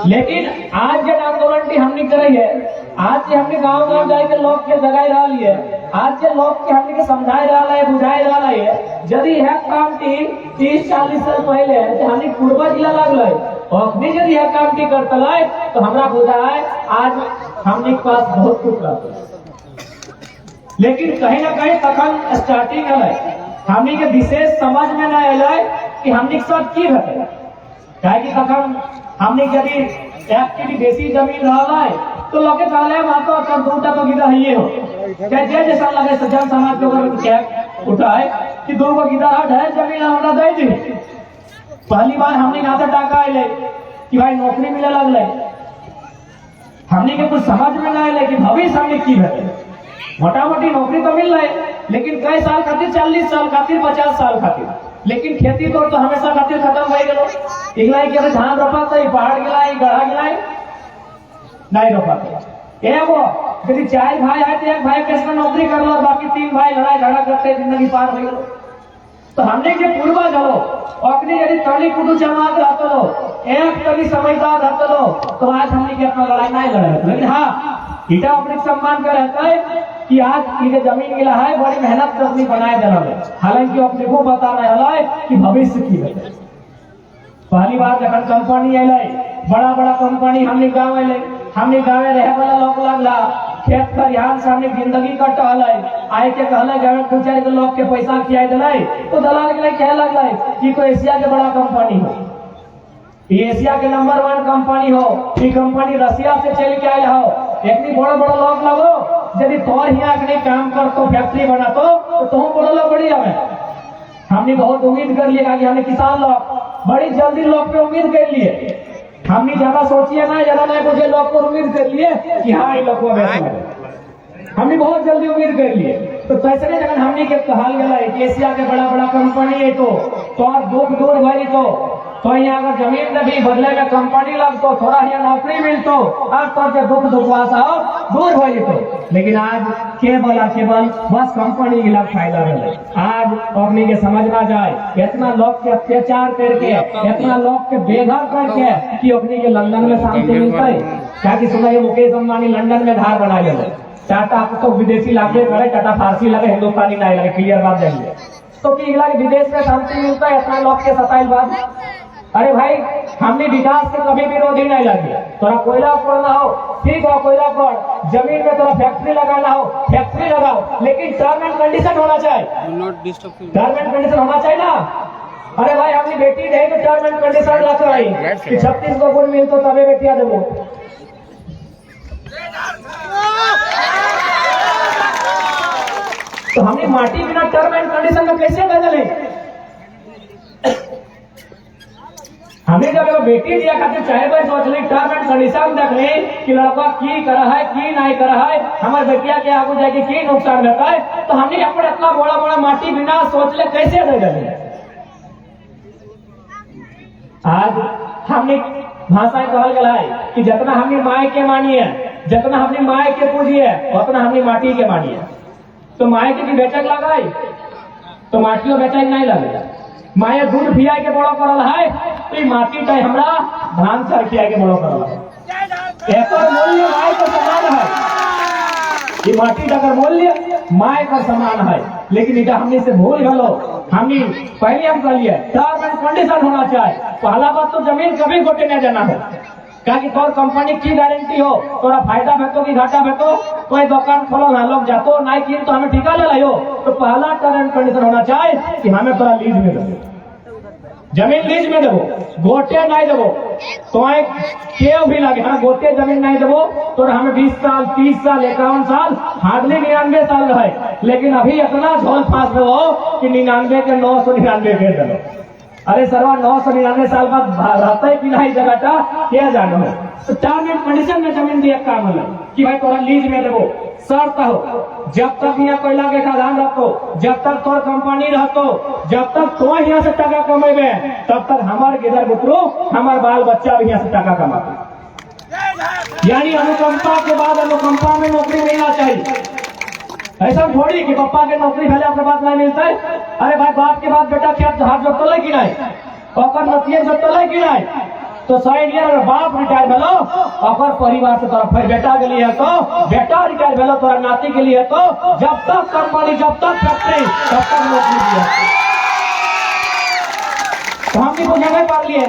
लेकिन आज जब आंदोलन की हमने करी है, आज से हमने गांव गांव जाके लोग के जगाई रहा है, आज से लोग के हमने के समझाए रहा है, बुझाए रहा है। यदि यह काम की 30-40 साल पहले हमने पूर्वज जिला लगल और यदि यह काम की करता तो हमरा बुझा है आज हमने के पास बहुत कुछ रहता। लेकिन कहीं ना कहीं तखन स्टार्टिंग है हमने के विशेष समझ में न आए कि हमने के साथ की घटे। कि तखन हमने यदि एक की बेसी जमीन रहा है तो लोग कहले वहां तो कर दूटा तो गिदा ही हो जे जैसा लगे सज्जन समाज के ऊपर कैप उठाए कि दो को गिदा है जमीन हमरा दे दी। पहली बार हमने यहाँ से टाका आए कि भाई नौकरी मिले लगल, हमने के कुछ समझ में ना आए कि भविष्य हमने की है। मोटा मोटी नौकरी तो मिल रहा है लेकिन कई साल खातिर, 40 साल खातिर, 50 साल खातिर, लेकिन खेती तो हमेशा खातिर खत्म हो गलो। इगलाई के धान रोपा तो पहाड़ गिलाई, गढ़ा गिलाई नहीं रोपा। एगो यदि 4 भाई है तो एक भाई कैसे नौकरी कर लो, बाकी 3 भाई लड़ाई झगड़ा करते जिंदगी पार हो गलो। तो हमने के पूर्वज हो अपनी यदि तली कुटू जमात रहते लो, एक तली समझदार रहते लो तो आज हमने के अपना लड़ाई नहीं लड़े। लेकिन हाँ इटा अपने सम्मान कर रहता है कि आज ये जमीन मिला है बड़ी मेहनत से अपनी बनाए देना है। हालांकि अपने को बता रहा है कि भविष्य की है। पहली बार जब कंपनी आए, बड़ा बड़ा कंपनी हमने गाँव आए, हमने गाँव रहे वाला लोग लगला खेत खरिहान से हमने जिंदगी कटल आए के कहले गाँव कुछ लोग के पैसा खिया दिलाई तो दलाल के कह लगल कि कोई एशिया के बड़ा कंपनी हो, ये एशिया के नंबर 1 कंपनी हो, ये कंपनी रसिया से चल के आये हो। इतनी बड़े बड़े लोग लगो यदि तोर यहाँ के काम कर तो फैक्ट्री बना तो तुम बड़े लोग बढ़िया है। हमने बहुत उम्मीद कर लिया कि हमने किसान लोग बड़ी जल्दी लोग पे उम्मीद कर लिए, हमने ज्यादा सोचिए ना, ज्यादा नहीं कुछ लोग को उम्मीद कर लिए कि हाँ ये लोग हमने बहुत जल्दी उम्मीद कर लिए। तो कैसे जगह हमने के कहल गया एशिया के बड़ा बड़ा कंपनी है तो और दुख दूर भरी तो यहाँ अगर जमीन न भी बदले में कंपनी लग तो थोड़ा यहाँ नौकरी मिलतो आज तो दुख दुखवासा दूर भरी तो। लेकिन आज केवल बस कंपनी के लग फायदा है। आज अपनी के समझ ना जाए इतना लोग के अत्याचार करके, इतना लोग के बेघर करके कि अपनी के लंदन में शांति मिलता है। क्या कि सुना मुकेश अंबानी लंदन में घर बना ले, टाटा तो विदेशी लागे करे, टाटा फारसी लगे हिंदुस्तानी नहीं लगे, क्लियर बात जाइए। तो कि विदेश में शांति मिलता है इतना लोग के 27 बाद। अरे भाई हमने विकास के कभी विरोधी नहीं लगे। तोरा कोयला पड़ना हो ठीक हो, कोयला पड़, जमीन में तोरा फैक्ट्री लगाना हो फैक्ट्री लगाओ, लेकिन टर्म एंड कंडीशन होना चाहिए, टर्म एंड कंडीशन होना चाहिए ना। अरे भाई अपनी बेटी दे तो टर्म एंड कंडीशन रख रही कि 36 को गुण मिल तो तबे बेटिया देवो। तो हमने माटी बिना टर्म एंड कंडीशन का कैसे बदले? हमें जब बेटी दिया खातिर चाहे भाई सोच ली टर्म एंड कंडीशन देख ली कि लड़का की करा है की नहीं करा है, हमारे बेटिया के आगू जाके की नुकसान रहता है, तो हमने अपने इतना बड़ा बड़ा माटी बिना सोच ले कैसे दे गए? आज हमने भाषा कहल गया है कि जितना हमने माय के मानिए, जितना हमने माय के पूजिए उतना हमने माटी के मानिए। तो माय के भी बेचक लगाई तो माटियों बेचक नहीं लगे। माया दूध पिया के बड़ो करल है तो माटी टाइम हमरा धान सर खिया के बड़ो करल है। एक मूल्य माय का समान है, ये माटी का मूल्य माय का समान है। लेकिन इधर हमने से भूल गलो, हमने पहले हम कह लिए टर्म एंड कंडीशन होना चाहिए। पहला बात तो जमीन कभी गोटे नहीं देना हो, क्या कि तोर कंपनी की गारंटी हो, तोरा फायदा भेटो कि घाटा भेटो, कोई दुकान खोलो ना लोग जातो नहीं की तो हमें ठिका ले लाओ। तो पहला टर्म एंड कंडीशन होना चाहिए कि हमें तोरा लीज में दो, जमीन लीज में देवो, गोटे नहीं देवो तो केव भी लगे हाँ गोटे जमीन नहीं देवो तो हमें 20 साल 30 साल 51 साल हार्डली 99 साल रहे। लेकिन अभी इतना झोल फांस दो कि 99 के 999 भेज दो। अरे सरवा 999 साल बाद रहते कि नहीं जगह क्या जानो है। तो टर्म एंड कंडीशन में जमीन दिया काम है कि भाई तोरा लीज में देवो, शर्त हो जब तक यहाँ कोयला के खदान रहतो, जब तक तोर कंपनी रहतो, जब तक तो यहाँ से टका कमेबे तब तक हमारे गिदर बुतरू हमारे बाल बच्चा भी यहाँ से टका कमाते। यानी अनुकंपा के बाद अनुकंपा में नौकरी मिलना चाहिए। ऐसा थोड़ी कि पापा के नौकरी पहले आपके बात नहीं मिलता है। अरे भाई बाप के बाद बेटा क्या हाथ जोड़ता है कि नहीं, और नतिये जोड़ता है कि नहीं, तो 100 ईयर अगर बाप रिटायर भेलो और परिवार से तोरा फिर बेटा के लिए तो बेटा रिटायर भेलो तोरा नाती के लिए तो जब तक कंपनी जब तक फैक्ट्री तब तक नौकरी दिया। तो हमने बुझे नहीं पा लिए,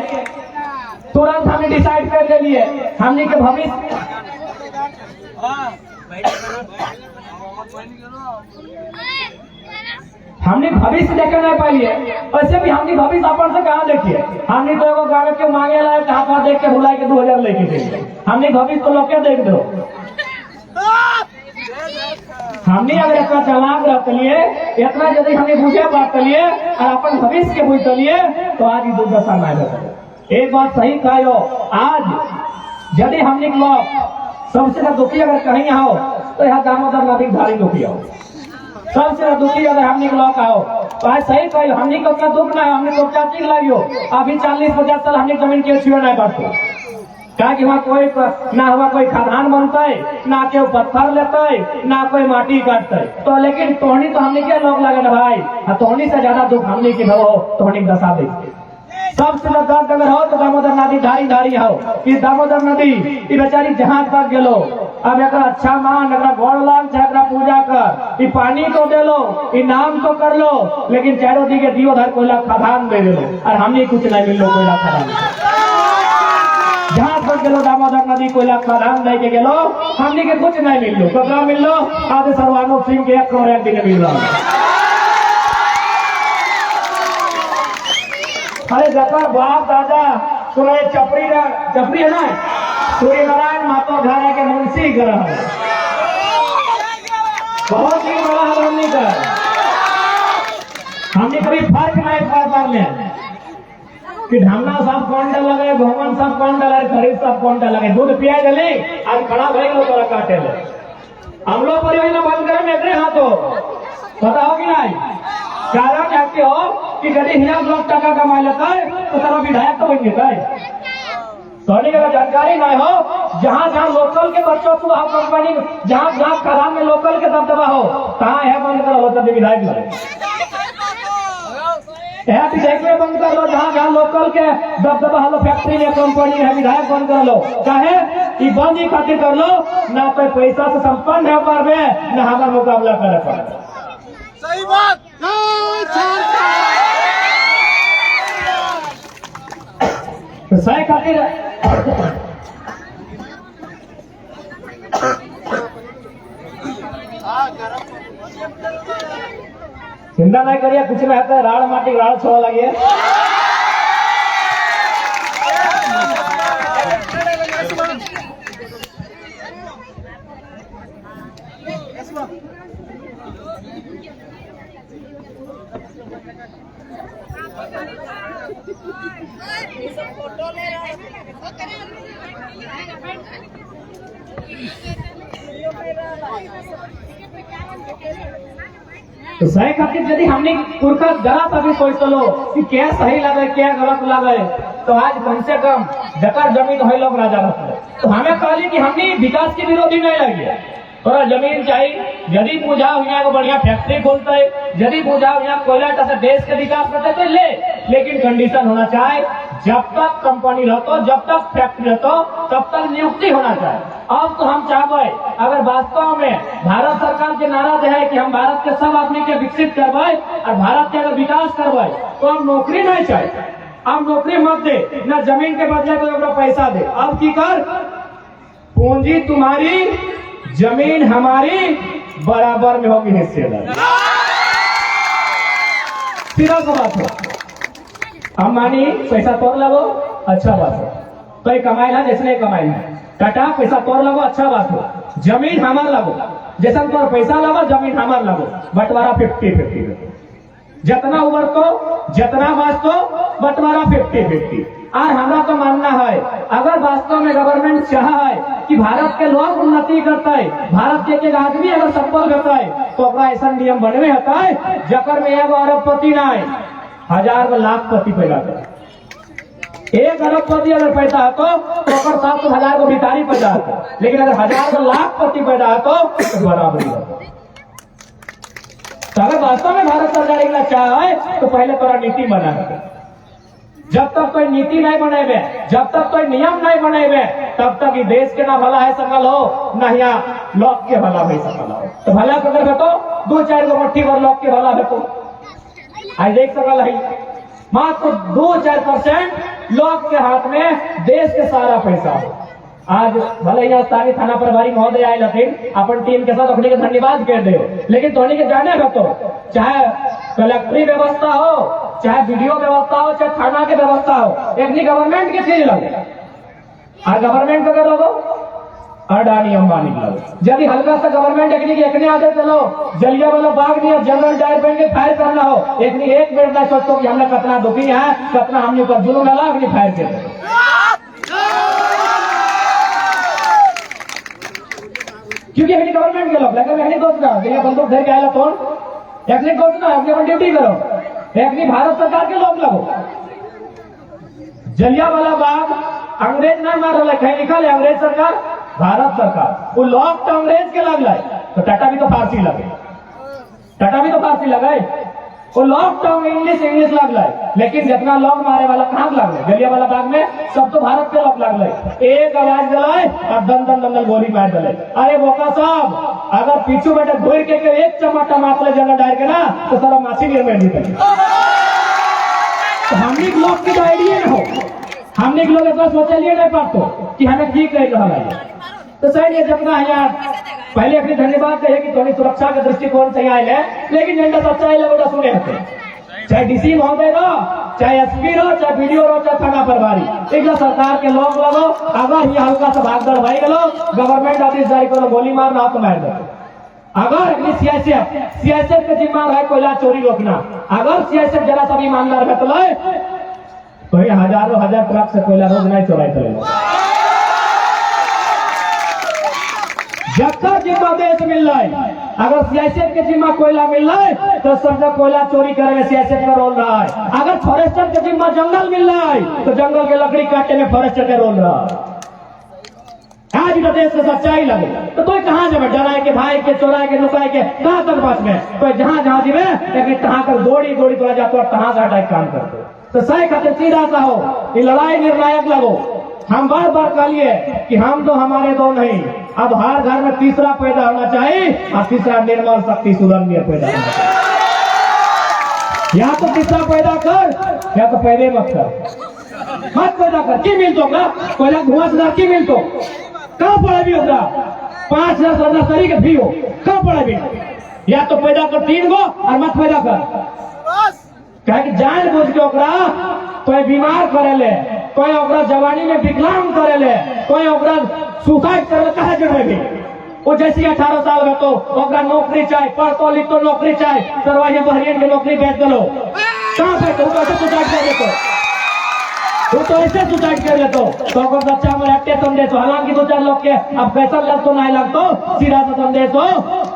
तुरंत हमने डिसाइड कर ले लिए हमने के भविष्य हमने भविष्य देखे नहीं पाइए। वैसे भी हमने भविष्य अपन से कहाँ देखिए, हमने तो एगो गाँव के मांगे लाए कहाँ पर देख के बुलाए के 2000 लेके देंगे। हमने भविष्य तो लोग के देख दो। हमने अगर इतना चालाक रहते लिए इतना यदि हमने बुझे बात लिए और अपन भविष्य के बुझते लिए तो आज ही दुर्दशा में रहते। एक बात सही कहो, आज यदि हमने लोग सबसे ज्यादा दुखी अगर कहीं आओ तो यहाँ दामोदर नदी धारी दुखी आओ, सबसे ज्यादा दुखी अगर हमने लोग आओ तो आज सही कहो हमने को उतना दुख ना है। हमने तो क्या चीज लाइयो अभी 40-50 साल हमने जमीन के छुए नहीं पाते, क्या कि वहाँ कोई ना हुआ कोई खदान बनता है ना केव पत्थर लेता है ना कोई माटी काटता है। तो लेकिन तोहनी तो हमने क्या लोग लगे ना भाई, तोहनी से ज्यादा दुख हमने की हो तोहनी दशा देखते। सबसे ज्यादा अगर हो तो दामोदर नदी धारी धारी हो कि दामोदर नदी ये बेचारी जहाज तक गेलो। अब एक अच्छा मान एक गौड़ लाग चाहे पूजा कर पानी तो दे लो नाम तो कर लो, लेकिन चारों दिखे दियो धर कोयला खदान दे दे लो और हमने कुछ नहीं मिल लो कोयला खदान। जहां तक गेलो दामोदर नदी कोयला खदान दे के गेलो हमने के कुछ नहीं मिल लो। ककरा मिल लो आदि सर्वानंद सिंह के 1 करोड़ एक दिन मिल रहा। अरे जकर बाप दादा सुना चपरी है ना सूर्य नारायण मातो घारा के मुंशी ग्रह बहुत ही बड़ा है। हमने कभी फर्क नहीं पा ले कि ढामना सब कौन डाल लगे घोमन सब कौन डाल खरीद सब कौन डाल लगे दूध पिया डले आज खड़ा भाई लोग तोरा काटे ले हम लोग पर योजना बंद करे मेरे हाथों पता हो कि नहीं। कारण कहते हो कि यदि हिना लोग टका कमा लेता है तो सारा विधायक तो बन जाता है। सोनी का जानकारी नहीं हो जहाँ जहाँ लोकल के बच्चों को कंपनी जहाँ जहाँ खदान में लोकल के दबदबा हो कहाँ है बंद करो तब विधायक लगे विधायक में बंद कर लो। जहाँ जहाँ लोकल के दबदबा हो फैक्ट्री में कंपनी में विधायक बंद कर लो चाहे ये बंद ही खातिर कर लो ना तो पैसा से संपन्न है पर में न हमारा मुकाबला करे पड़े। सही बात तो सही खातिर चिंता नहीं करिए कुछ नहीं होता है। राड़ माटी राड़ छोड़ा लगी है। तो सही खातिर यदि हमने पुरखा जरा सा भी सोच लो कि क्या सही लगे क्या गलत लगे तो आज कम से कम डकर जमीन है लोग राजा रहते। तो हमें कहली कि हमने विकास के विरोधी नहीं लगे थोड़ा जमीन चाहिए यदि पूजा यहाँ को बढ़िया फैक्ट्री खोलता है यदि पूजा यहाँ कोयला से देश के विकास करते तो ले, लेकिन कंडीशन होना चाहिए जब तक कंपनी रहतो जब तक फैक्ट्री रहतो तब तक नियुक्ति होना चाहिए। अब तो हम चाहते अगर वास्तव में भारत सरकार के नाराज है कि हम भारत के सब आदमी के विकसित करवाए और भारत के अगर विकास करवाए तो हम नौकरी नहीं चाहिए। अब नौकरी मत दे न जमीन के बदले कोई पैसा दे। अब की कर पूंजी तुम्हारी जमीन हमारी बराबर में होगी हिस्सेदारी। सीधा सा बात है। हम मानी पैसा तोड़ लगो अच्छा बात है तो कमाई ना जैसे कमाई है टाटा पैसा तोड़ लगो अच्छा बात हो जमीन हमार लगो जैसा तोड़ पैसा लगो जमीन हमार लगो बंटवारा 50-50 जितना उबर तो जितना वास्तव बंटवारा 50-50। और हमारा तो मानना है अगर वास्तव में गवर्नमेंट चाहे कि भारत के लोग उन्नति करता है भारत के एक आदमी अगर सफल करता है तो अपना ऐसा नियम बनवे होता है जकर में 1 अरबपति ना है 1000 लाखपति पैदा कर। 1 अरबपति अगर पैदा होतो तो 700,000 को भिखारी पैदा होता, लेकिन अगर 1000 लाखपति पैदा होतो तो बराबरी होता। तो अगर वास्तव में भारत सरकार एक चाहे तो पहले तोरा नीति बना है जब तक कोई नीति नहीं बनेबे, जब तक कोई नियम नहीं बनेबे, तब तक ये देश के ना भला है सकल हो, ना यहाँ लोग के भला है सकल हो। तो भला अगर है तो 2-4 गो मुट्ठी भर लोग के भला है तो आज देख सकल है मात्र 2-4% लोग के हाथ में देश के सारा पैसा। आज भले यहाँ स्थानीय थाना प्रभारी महोदय आए लेकिन अपन टीम के साथ अपने के धन्यवाद कर दे, लेकिन धोनी के जाने का तो चाहे कलेक्ट्री व्यवस्था हो, चाहे वीडियो व्यवस्था हो, चाहे थाना की व्यवस्था हो, एक गवर्नमेंट की चीज लगे और गवर्नमेंट का लोगो अडानी अंबानी लगे। यदि हल्का सा गवर्नमेंट एक आगे चलो जलिया वाला बाग नहीं जनरल डायर पहन के फायर करना हो, एक मिनट में सोचो कि हमने कितना दुखी है, कितना हमने ऊपर जुल्म डाला, अपनी फायर कर क्योंकि अपनी गवर्नमेंट के लोग लगे दोस्त ना बंदूक धर के आया कौन एक दोस्त ना अपनी अपन ड्यूटी करो, एक भारत सरकार के लोग लगो। जलियांवाला बाग अंग्रेज नहीं मार रहा कहीं लिखा है अंग्रेज सरकार, भारत सरकार, वो लोग तो अंग्रेज के लग लाए, तो टाटा भी तो फारसी लगे, टाटा भी तो फारसी लगाए, वो लोग तो इंग्लिश लग लाए, लेकिन जितना लोग मारे वाला कहाँ लग गए जलियांवाला बाग में, सब तो भारत के लोग लग गए। एक आवाज दिलाए और दंदन गोली मार दिले। अरे बोका साहब अगर पीछू बेटे घोर के एक चमाटा मार ले जनरल डायर के ना तो सारा माछी निर्णय नहीं करेंगे। तो हमने लोग की तो आइडिया न हो, हमने लोग इतना सोचलिए नहीं पाते कि हमें ठीक कर रहा है। तो सही है जितना यहाँ पहले अपनी धन्यवाद कहे कि थोड़ी सुरक्षा के दृष्टिकोण से आए है, लेकिन झंडा सच्चाई लगोड़ा सुने हते, चाहे डीसी महोदय रहो, चाहे एसपी रहो, चाहे बीडीओ रहो, चाहे थाना प्रभारी, एक सरकार के लोग लगो। अगर ये हल्का सा भागदड़ भाई गलो गवर्नमेंट आदेश जारी करो गोली मारना तो मार दो। अगर अपनी सियासत का जिम्मा है कोयला चोरी रोकना, अगर सियासत जरा सा भी ईमानदार है तो ये हजारों ट्रक से कोयला रोज नहीं चोराई करेगा। जब तक जिम्मा देश मिल रहा है, अगर सियासत के जिम्मा कोयला मिल रहा है तो समझो कोयला चोरी करे में सियासत का रोल रहा है। अगर फॉरेस्टर के जिम्मा जंगल मिल रहा है तो जंगल के लकड़ी काटने में फॉरेस्टर का रोल रहा है। आज भी देश से सच्चाई लगे तो कोई कहाँ जाए डराए के भाई के चोराए के लुकाए के कहाँ तक बच में कोई जहाँ जीवे लेकिन कहाँ कर दौड़ी तो जाते और कहाँ से अटैक काम करते। तो सही खाते सीधा सा हो, ये लड़ाई निर्णायक लगो। हम बार कहलिए कि हम तो हमारे दो नहीं, अब हर घर में तीसरा पैदा होना चाहिए और तीसरा निर्मल शक्ति सुधर्मीय पैदा होना चाहिए। या तो तीसरा पैदा कर या तो पहले मत पैदा कर की मिल तो कोयला धुआं से की मिल तो कहाँ पड़ा भी होगा 5,000 शरीर के भी हो कहाँ पड़ा भी, या तो पैदा कर 3 गो और मत पैदा कर। कहे कि जान बुझ के ओकरा कोई बीमार करे ले, कोई ओकरा जवानी में विकलांग करे ले, कोई ओकरा सुसाइड करे कहा जरूरी वो जैसी 18 साल में तो ओकरा नौकरी चाहिए, पढ़तो लिखतो नौकरी चाहिए, सरवाइए बहरियन की नौकरी बेच दो कहाँ पे तो कैसे सुसाइड कर लेते, वो तो ऐसे सुसाइड कर लेते तो बच्चा में रखते संदेश। हालांकि 2-4 लोग के अब कैसा लग तो नहीं लगतो, सीधा सा संदेश हो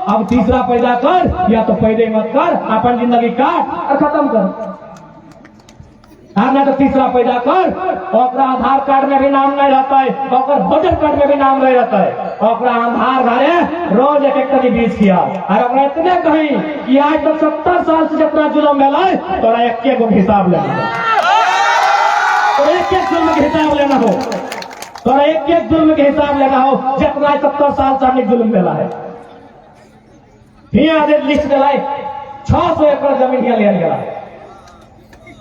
अब तीसरा पैदा कर या तो पैदा मत कर, अपन जिंदगी काट और खत्म कर। ना तो तीसरा पैदा कर, ओकरा आधार कार्ड में भी नाम नहीं रहता है, ओकर वोटर कार्ड में भी नाम नहीं रहता है, ओकरा आधार घरे रोज एक कभी बीच किया और ओकरा इतने कहीं कि आज तक 70 साल से जितना जुल्म मिला है तोरा एक गो हिसाब लेना हो, तो एक जुल्म के हिसाब लेना हो, तोरा एक जुल्म के हिसाब लेना हो जितना 70 साल से हमने जुल्म मिला है। लिस्ट दिला 600 एकड़ जमीन यहाँ लिया गया।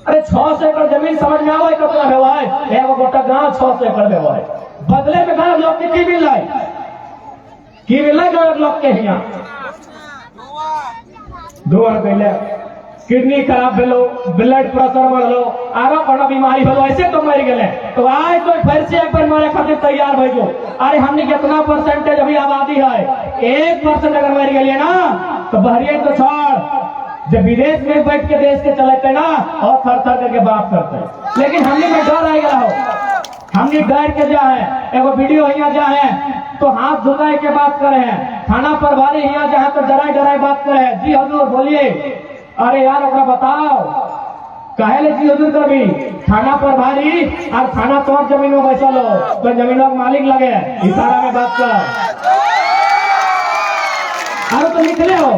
अरे 600 एकड़ जमीन समझ में आवा कितना हुआ है, एगो गोटा गांव 600 एकड़ में हुआ है, बदले में गांव लोग की मिल रहा है, की मिल रहा है लोग के यहाँ 2 पहले किडनी खराब भेलो, ब्लड प्रेशर बढ़लो, आरो कोनो बीमारी भेलो, ऐसे तो मर गए तो आज तो फिर से एक बार मरे खातिर तैयार भेजो। अरे हमने कितना परसेंटेज अभी आबादी है, 1% अगर मर गए ना तो बहरिया तो छोड़ जब विदेश में बैठ के देश के चलते ना और थर करके बात करते, लेकिन हमने में डर आ गया हो, हमने डर के जा है एगो वीडियो यहाँ जा है तो हाथ धुलाई के बात करे हैं, थाना प्रभारी यहाँ जहाँ तो डराई बात करे हैं। जी हजूर बोलिए। अरे यार ओकरा बताओ कहे जी हजूर कभी थाना प्रभारी और थाना तोड़ जमीन में बैसा लो तो जमीनों का मालिक लगे इशारा में बात कर। अरे तो लिखले हो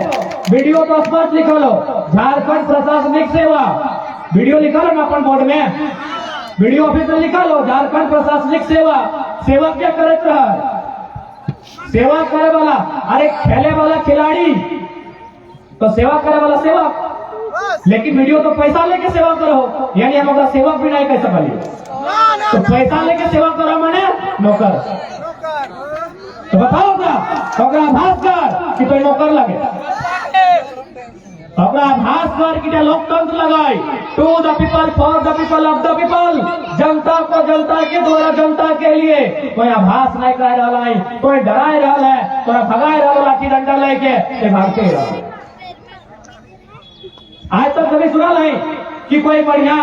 वीडियो तो स्पष्ट लिखो लो, झारखंड प्रशासनिक सेवा वीडियो लिखा लो ना अपन बोर्ड में, वीडियो ऑफिस में लिखा लो झारखंड प्रशासनिक सेवा। सेवा क्या करत रहा? सेवा करे वाला, अरे खेले वाला खिलाड़ी तो सेवा करे वाला सेवक, लेकिन वीडियो तो पैसा लेके सेवा करो, यानी हम अपना सेवक भी नहीं कह सकली। तो पैसा लेके सेवा करो मैंने नौकर। तो बताओ तो आभास कर कि कोई नौकर लगे, अपना आभास कर कि लोकतंत्र लगाए। To the people, for the people, of the people. जनता को जनता के द्वारा जनता के लिए। कोई आभास नहीं कर रहा है, कोई डराए रहा है, कोई भगाए रहा लाठी डंडा लेके भागते रहा। आज तक कभी सुना नहीं कि कोई बढ़िया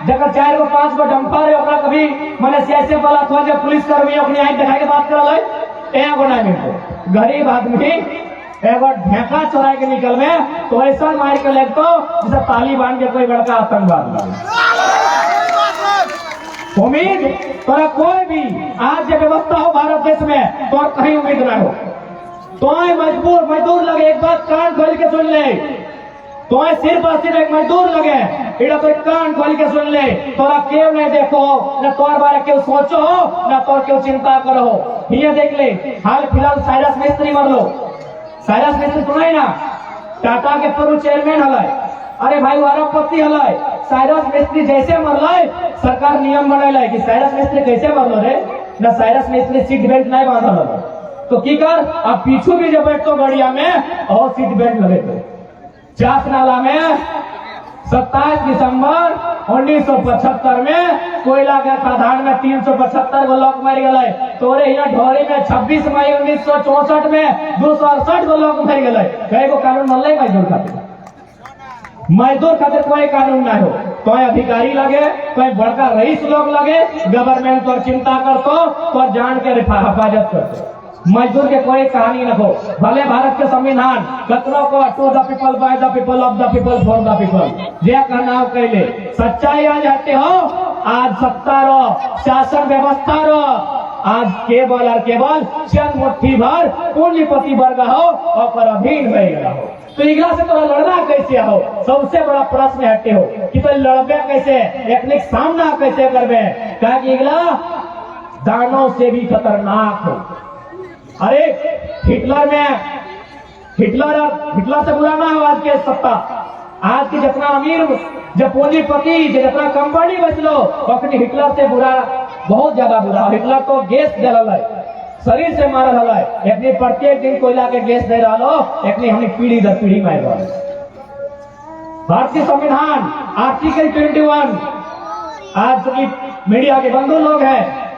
जगह 4 गो 5 गो डंपर है, कभी मैंने सियासी वाला अथवा जब पुलिस कर्मी अपनी आंख दिखा के बात कर एगो नहीं मिलते। गरीब आदमी एगो ढेका चोरा के निकल में तो ऐसा मार के लग तो जैसे तालिबान के कोई बड़का आतंकवाद उम्मीद तोरा कोई भी आज जो व्यवस्था हो भारत देश में तो कहीं उम्मीद ना हो। तो मजदूर लगे, एक बात कान खोल के सुन ले, तो सिर्फ और सिर्फ एक मजदूर लगे, इड़ा तो कान खोल के सुन ले। तोरा क्यों नहीं देखो, न तोर बारे क्यों सोचो, न तोर क्यों चिंता करो। ये देख ले, हाल फिलहाल साइरस मिस्त्री मर लो। साइरस मिस्त्री सुनाई ना, टाटा के पूर्व चेयरमैन हलाय, अरे भाई अरबपति हलाय। साइरस मिस्त्री जैसे मरलाय, सरकार नियम बनैला कि साइरस मिस्त्री कैसे मरलो रे, न साइरस मिस्त्री सीट बेल्ट नहीं बांधल तो की कर, अब पीछू भी जब बैठो गाड़िया में और सीट बेल्ट लगे तो। चास नाला में 27 दिसंबर 1975 में कोयला के खदान में 375 गो लोग मर गए। तोरे यहाँ ढोरी में 26 मई 1964 में 268 गो लोग मर गए। कई गो कानून मन मजदूर खातिर कोई कानून ना हो। कोई अधिकारी लगे, कोई बड़का रईस लोग लगे, गवर्नमेंट तो चिंता करतो तो जान के हिफाजत करते। मजदूर के कोई कहानी न हो। भले भारत के संविधान कतनों को to the people, by the people, of the people, for the people जे कहना कहले सच्चाई आज हटे हो। आज सत्ता रो, शासन व्यवस्था रो, आज केवल और केवल चंद मुट्ठी भर पूंजीपति वर्ग हो और अधीन रह गया हो। तो इगला से तो लड़ना कैसे हो, सबसे बड़ा प्रश्न हटे हो कि तो लड़बे कैसे, एक सामना कैसे करबे। क्या कि इगला दानों से भी खतरनाक हो। अरे हिटलर से बुरा ना हो आज के सत्ता। आज की जितना अमीर, जब पूंजीपति, जितना कंपनी बचलो, अपनी हिटलर से बुरा, बहुत ज्यादा बुरा। हिटलर तो गैस जल है, शरीर से मारल है, अपनी प्रत्येक दिन कोयला के गैस दे रहा लो, अपनी हमने पीढ़ी दर पीढ़ी मार रहा। भारतीय संविधान आर्टिकल 21, आज की मीडिया के बंधु लोग हैं,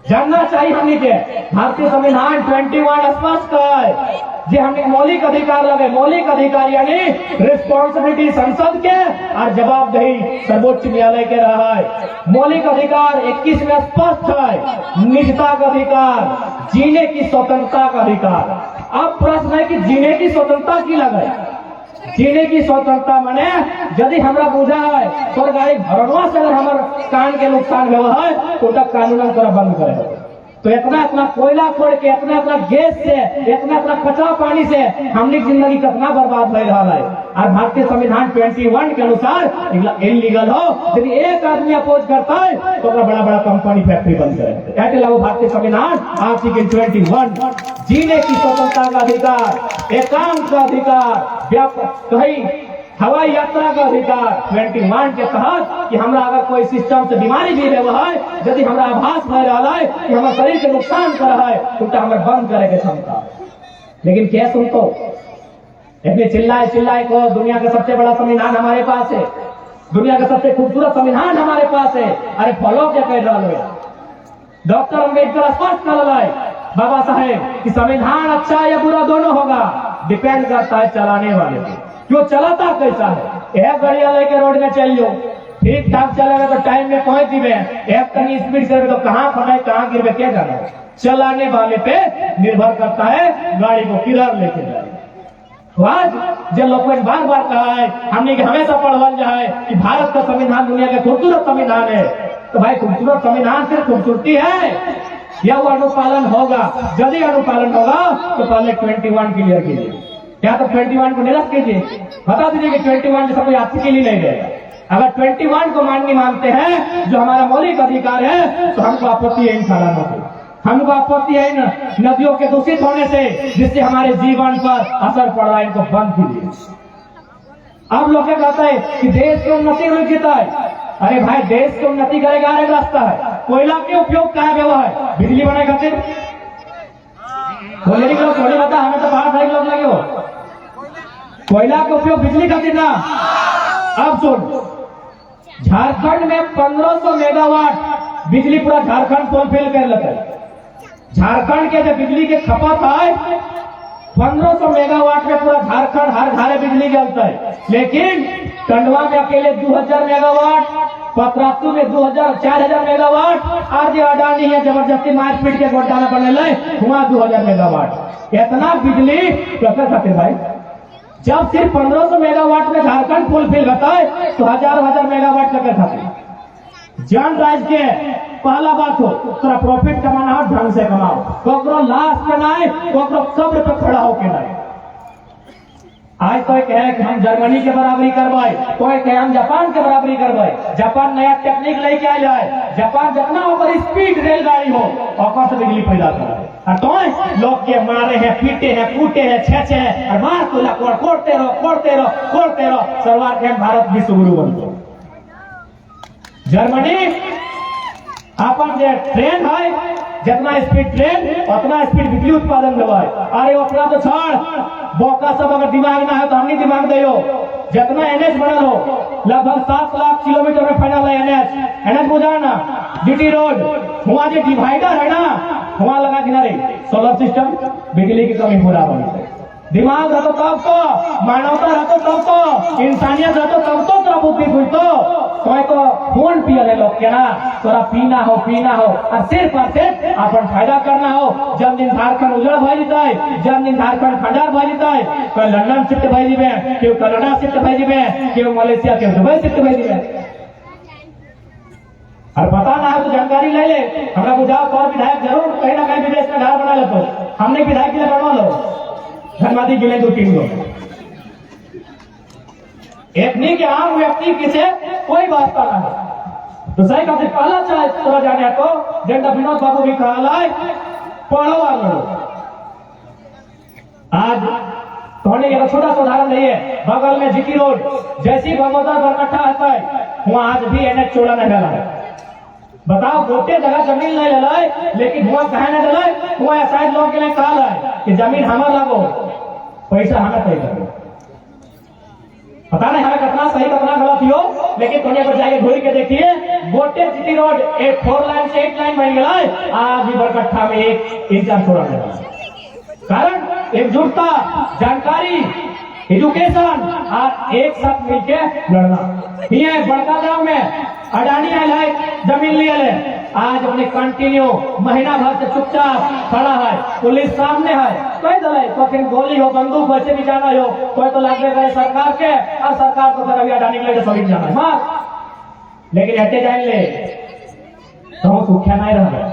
जानना चाहिए हमने के भारतीय संविधान 21 स्पष्ट है जे हमने मौलिक अधिकार लगे। मौलिक अधिकार यानी रिस्पॉन्सिबिलिटी संसद के और जवाबदेही सर्वोच्च न्यायालय के रहा है। मौलिक अधिकार 21 में स्पष्ट है, निजता का अधिकार, जीने की स्वतंत्रता का अधिकार। अब प्रश्न है कि जीने की स्वतंत्रता की लगे। जीने की स्वतंत्रता माने यदि हमरा बुझा है तो गाड़ी भरवा से अगर हमारे कान के नुकसान हुआ है तो कानून तोरा बंद करे। तो इतना कोयला खोल के, इतना गैस से, इतना कचरा पानी से हमने जिंदगी कितना बर्बाद हो रहा है। और भारतीय संविधान 21 के अनुसार इलीगल हो, यदि एक आदमी अपोज करता है तो बड़ा बड़ा कंपनी फैक्ट्री बंद करे। ऐसे लागू भारतीय संविधान आर्टिकल 21, जीने की स्वतंत्रता का अधिकार, एकांत का अधिकार, कहीं हवाई यात्रा का अधिकार 21 के तहत कि हमरा अगर कोई सिस्टम से बीमारी भी रहा है, यदि हमरा आभास हो रहा है कि हमारे शरीर के नुकसान कर रहा है तो हमें बंद करे के क्षमता। लेकिन क्या सुनतो इतने चिल्लाए को, दुनिया का सबसे बड़ा संविधान हमारे पास है, दुनिया का सबसे खूबसूरत संविधान हमारे पास है। अरे फॉलो क्या कह रहा है? डॉक्टर अम्बेडकर स्पष्ट कर रहा है बाबा साहेब कि संविधान अच्छा या बुरा दोनों होगा, डिपेंड करता है चलाने वाले को, क्यों चलाता कैसा है। एक गाड़िया लेके रोड में चल लो, ठीक ठाक चलेगा तो टाइम में पहुंच जीवे, एक कहीं स्पीड से तो कहाँ फटाए कहाँ गिरवे क्या जाना। चलाने वाले पे निर्भर करता है गाड़ी को किधर लेके जाए। आज जब लोगों ने बार बार कहा है हमने कि हमेशा पढ़वल जाए कि भारत का संविधान दुनिया का खूबसूरत संविधान है, तो भाई खूबसूरत संविधान सिर्फ खूबसूरती है या वो अनुपालन होगा? यदि अनुपालन होगा तो पहले 21 क्लियर कीजिए, या तो 21 को निरस्त कीजिए, बता दीजिए कि 21 जैसा कोई आपके के लिए नहीं रहेगा। अगर 21 को माननी मानते हैं जो हमारा मौलिक अधिकार है, तो हमको आपत्ति है इन खालानों से, हमको आपत्ति है इन नदियों के दूषित होने से, जिससे हमारे जीवन पर असर पड़ रहा है। इनको बंद कीजिए। अब लोग क्या कहते हैं कि देश की उन्नति रुक जाता है। अरे भाई, देश की उन्नति करेगा एक रास्ता है, कोयला के उपयोग का है, है बिजली बनाए खातिर बोले लोग थोड़ी बता, हमें तो बाहर साइड लोग लगे हो कोयला का उपयोग बिजली खातिर ना। अब सुन, झारखंड में 1500 मेगावाट बिजली पूरा झारखंड फुलफिल कर लेते हैं। झारखंड के जो बिजली के खपत है 1500 मेगावाट में पूरा झारखंड हर घरे बिजली जलता है। लेकिन टंडवा में अकेले 2000 मेगावाट, पतरातू में 4000 मेगावाट, और जो अडानी है जबरदस्ती मारपीट के गोड्डा में बने ले हुआ 2000 मेगावाट। इतना बिजली कैसे खातिर भाई? जब सिर्फ 1500 मेगावाट में झारखंड फुलफिल होता है तो हजार मेगावाट का खातिर जन राज्य के पहला बात हो थोड़ा प्रॉफिट कमाना हो, ढंग से कमाओ, कोकरो लाश के नाय, कोकरो कब्र पे खड़ा होके नाय। आज कोई कहे कि हम जर्मनी के बराबरी करवाए, कोई कहे हम जापान के बराबरी करवाए। जापान नया टेक्निक लेके आ जाए, जापान जितना ऊपर स्पीड रेलगाड़ी हो और से बिजली पैदा करे। और तो लोग के मारे हैं, पीटे हैं, कूटे हैं, छेचे हैं, और मार को कोड़ते रहो। सरवार के भारत विश्व गुरु बन गए। जर्मनी अपन जो ट्रेन है, जितना स्पीड ट्रेन उतना स्पीड बिजली उत्पादन हुआ है। अरे उतना तो छोड़, बोका सब अगर दिमाग ना है तो हम नहीं दिमाग दो। जितना एनएच बनल हो, लगभग 7 लाख किलोमीटर में फैलल है एनएच बुझाना, जीटी रोड, वहां जो डिवाइडर है ना, वहां लगा किनारे सोलर सिस्टम, बिजली की कमी पूरा बनी। दिमाग रहते तब तो, मानवता रहते तब तो, इंसानियत रहते तब तो तोरा बुद्धि खुलतो। कोई तो फोन पियल है लोग के ना, तोरा पीना हो और सिर्फ अपन फायदा करना हो। जब दिन झारखंड उजड़ भा जाता है, जब दिन झारखंड खंडार भा जाता है, कोई लंदन शिफ्ट भाई जीवे, केहू कनाडा शिफ्ट भाई जीवे, केहू मलेशिया, केहू दुबई शिफ्ट भाई जीवे। और पता ना है तो जानकारी ले ले। हमरा बुझाओ और विधायक जरूर कहीं ना कहीं विदेश में घर बना ले, तो हमने विधायक के लिए बनवा लो, धनवादी गिले 2-3 लोग। इतनी के आम व्यक्ति किसे कोई बात का ना है। तो सही कहते पहला चाहे थोड़ा जाने तो जेंडा विनोद बाबू भी कहा पढ़ो और लड़ो। आज थोड़ी एक छोटा सा उदाहरण नहीं है, बगल में जीटी रोड जैसी भगवता बरकट्ठा आता है, वहां आज भी एनएच चौड़ा नहीं डाला है। बताओ, गोटे जगह जमीन नहीं डला है, लेकिन हुआ कहे नहीं डला है, हुआ शायद लोग के लिए कहा है कि जमीन हमारा लगो, पैसा हमें तय करो। पता नहीं हमें कितना सही कितना गलत हो, लेकिन थोड़ी पर जाके घूर के देखिए, गोटे जीटी रोड 4 लाइन से 8 लाइन बन गया है, आज भी बरकट्ठा में 1 इंच छोड़ा गया। कारण एकजुटता, जानकारी, एजुकेशन और एक साथ मिलकर लड़ना। ये बड़का गांव में अडानी आयल है, जमीन लिए है, आज अपने कंटिन्यू महीना भर से चुपचाप खड़ा है, पुलिस सामने है, कोई दल है, तो गोली हो, बंदूक वैसे भी जाना हो, कोई तो लागू करे सरकार के, और सरकार को सर अभी अडानी के लिए सभी जाना है मार। लेकिन हटे जाएंगे तो हम सुख्या नहीं रह गए।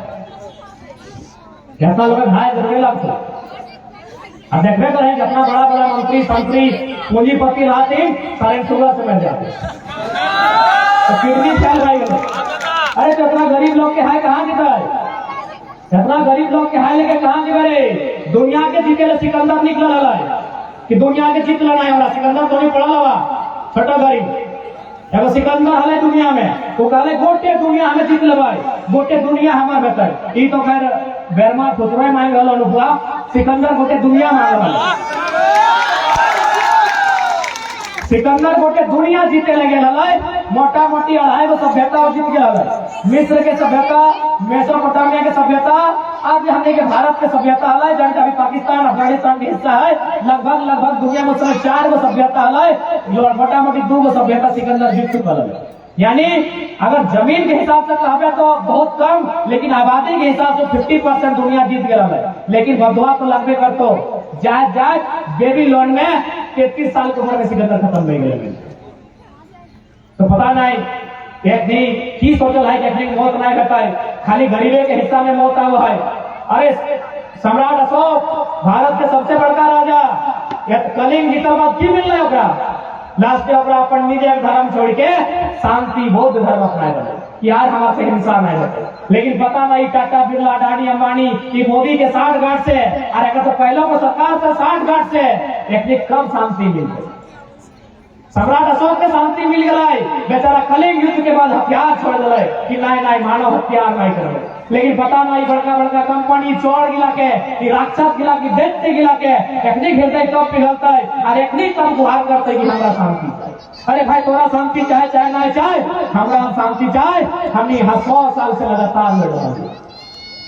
कैसा लोग भाई जरूरी लगता अब देखने को है, जितना बड़ा मंत्री संतरी पूंजीपति रहती सारे शुगर से मिल जाते, तो किडनी फेल भाई। अरे तो इतना गरीब लोग के हाय कहाँ जीता है, इतना गरीब लोग के हाय लेके कहाँ जीवे रे? दुनिया के जीते ले सिकंदर निकल रहा है कि दुनिया के जीत लेना है वाला सिकंदर तो नहीं पड़ा हुआ, छोटा गरीब एगो सिकंदर हले दुनिया में, तो कहले गोटे दुनिया हमें जीत ले भाई, गोटे दुनिया हमारे बेहतर। ई तो खैर बेरमा खुतरा मांग रहा अनुपुआ, सिकंदर गोटे दुनिया मांग रहा, सिकंदर गोटे दुनिया जीते लगे है, मोटा मोटी 2.5 सभ्यता जीत गया है। मिस्र के सभ्यता, मेसोपोटामिया के सभ्यता, आज हमने के भारत के सभ्यता है, जहाँ अभी पाकिस्तान अफगानिस्तान के हिस्सा है, लगभग दुनिया में 4 सभ्यता है, मोटा मोटी 2 सभ्यता सिकंदर जीत चुका है। यानी अगर जमीन के हिसाब से कहा तो बहुत कम, लेकिन आबादी के हिसाब से 50% दुनिया जीत गया है। लेकिन बदवा तो लगभग कर तो जाए बेबी लोन में 33 साल की उम्र में सिकंदर खत्म हो गए। तो पता नहीं एक दिन की सोचल है कि मौत नहीं घटा है, खाली गरीबे के हिस्सा में मौत हुआ है। अरे सम्राट अशोक भारत के सबसे बड़का राजा, कलिंग जीतल बाद की मिल रहा है, लास्ट अपना अपन निजे धर्म छोड़ के शांति बौद्ध धर्म अपनाए रहे यार हमारे से हिंसा नहीं होते। लेकिन पता नहीं टाटा बिरला अडानी अंबानी की मोदी के 60 गांठ से और एक तो पहले को सरकार से 60 गांठ से एक कम शांति मिल गई। सम्राट अशोक के शांति मिल गई, बेचारा कलिंग युद्ध के बाद हथियार छोड़ दिले कि नहीं मानव हथियार नहीं करे। लेकिन पता नहीं बड़का बड़का कंपनी चोर गिला के कि राक्षस गिला की दैत्य गिला के एकनी घेरते कब पिघलते और एकनी कब गुहार करते कि हमारा शांति चाहे। अरे भाई तोरा शांति चाहे चाहे नहीं चाहे, हमारा शांति चाहे। हमने 100 साल से लगातार लड़ रहा है।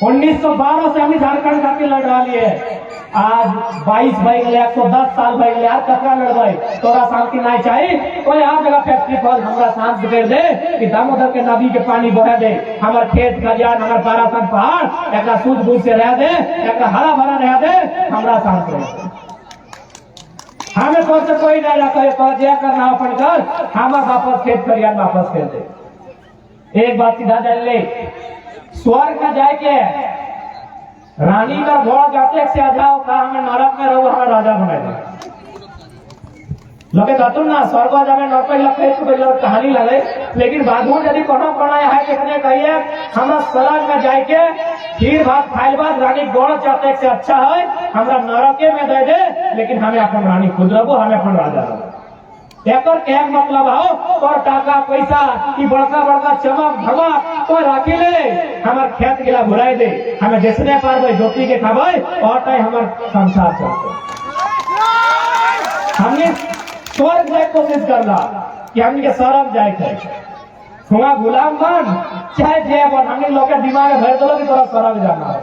1912 से हमने झारखंड खातिर लड़ रहा है। आज 22 भाई गए, 110 साल भाई गए, कतरा लड़वाई तोरा शांति नहीं चाहिए। कोई हर जगह फैक्ट्री खोल हमारा शांत कर दे कि दामोदर के नदी के पानी बहा दे, हमारे खेत खलियान हमारे पारासन पहाड़ एक सूझ बूझ से रह दे, एक हरा भरा रह दे, हमारा शांत रहे। हमें तो से कोई नहीं रखा जो करना अपन कर, हमारे वापस खेत खलियान वापस कर दे। एक बात सीधा जान ले, स्वर्ग में जाके रानी का घोड़ा जाते से आ जाओ कहा हमें नरक में रहो, हमें राजा बना दे लोगे कहते ना स्वर्ग जावे नरक लगे तो कहानी लगे। लेकिन बादू यदि कोनो बनाया है कितने कहिए हमारा स्वर्ग में जाके खीर भात खाइल बाद रानी गोड़ चाहते से अच्छा है हमारा नरके में दे दे, लेकिन हमें अपन रानी खुद रहो, हमें अपन राजा रहो। एक मतलब हो और टाका पैसा की बड़का बड़का चमक धमक तो राखी ले हमारे खेत गिला भुलाई दे, हमें जिसने पार ज्योति के खावे और टाइम हमारे संसार चलते। हमने स्वर्ग जाए कोशिश करला कि हमने स्वर्ग जाए हुआ गुलाम बन चाहे थे बन, हमने लोग के दिमाग में भर दो कि तोरा स्वर्ग जाना है।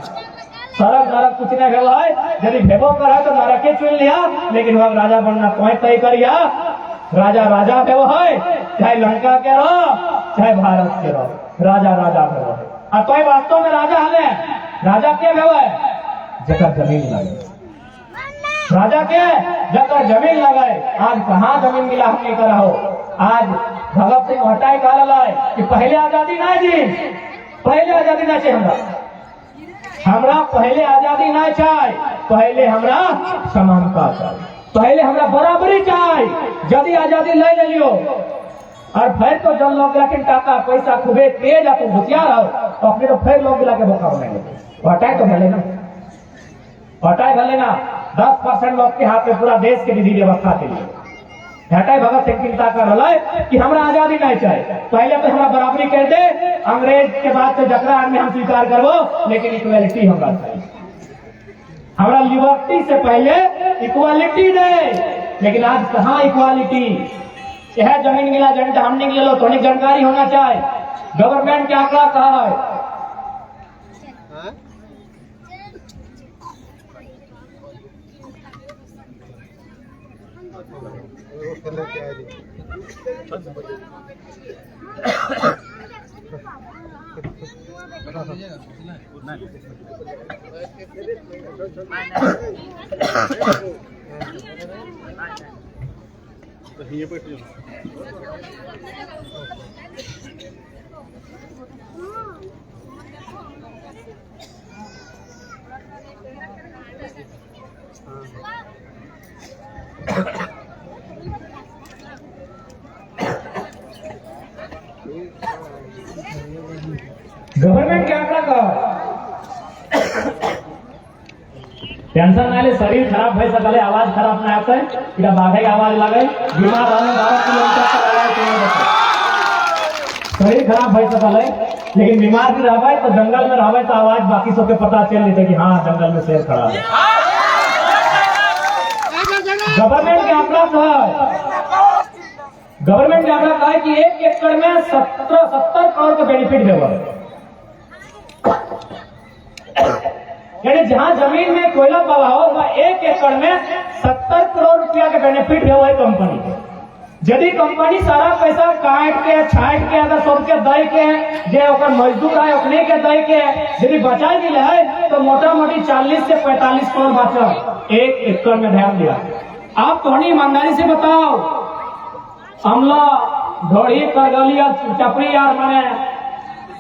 स्वर्ग नरक कुछ नहीं भेवा है, यदि भेबो करा तो नरके चुन लिया, लेकिन वह राजा बनना तुम्हें तय करिया। राजा राजा पे वो है, चाहे लंका के रहो चाहे भारत के रहो, राजा राजा पे वो है। और तो वास्तव में राजा हमें राजा के वो है जगह जमीन लगे, राजा के जगह जमीन लगाए। आज कहाँ जमीन मिला हमने करा हो। आज भगत सिंह हटाई कहा लाए कि पहले आजादी ना दी, पहले आजादी ना चाहिए हमरा पहले आजादी ना चाहे, पहले हमरा समानता चाहिए, पहले हमरा बराबरी चाहे। यदि आजादी ले लियो और फिर तो जन लोग लेकिन टाका पैसा खूबे तेज आप होशियार हो तो अपने तो फिर लोग गिला के बोका बनाएंगे। हटाए तो भले ना, हटाए भले ना 10% लोग के हाथ में पूरा देश के विधि व्यवस्था के लिए हटाए। भगत सिंह चिंता कर रहा है कि हमरा आजादी नहीं चाहिए, पहले तो हमरा बराबरी कर दे, अंग्रेज के बाद से जकरा आदमी हम स्वीकार करवो, लेकिन इक्वालिटी हमरा चाहिए। हमारा लिबर्टी से पहले इक्वालिटी दे, लेकिन आज कहाँ इक्वालिटी। यह जमीन मिला जनता हमने ले लो, थोड़ी जानकारी होना चाहिए। गवर्नमेंट के आंकड़ा कहा है गवर्नमेंट क्या आंकड़ा कहा टेंशन ना ले, शरीर खराब हो सकले, आवाज खराब ना आते, इधर बाघे आवाज लगे, बीमार रहने 12 किलोमीटर शरीर खराब हो सकले, लेकिन बीमार भी रहे तो जंगल में रहे तो आवाज बाकी सबके पता चल जाते कि हाँ जंगल में शेर खड़ा है। गवर्नमेंट के आंकड़ा गवर्नमेंट ने आंकड़ा कहा कि 1 एकड़ में 70 करोड़ का बेनिफिट देगा। यानी जहां जमीन में कोयला पावा होगा 1 एकड़ में 70 करोड़ रुपया के बेनिफिट है वही कंपनी के। यदि कंपनी सारा पैसा काट के छाट के अगर सबके दे के जे मजदूर है अपने के दे के यदि बचा मिले है तो मोटा मोटी 40 से 45 करोड़ बचा 1 एकड़ में। ध्यान दिया आप थोड़ी ईमानदारी से बताओ, अमला ढोड़ी करगलिया चपड़ी यार मैंने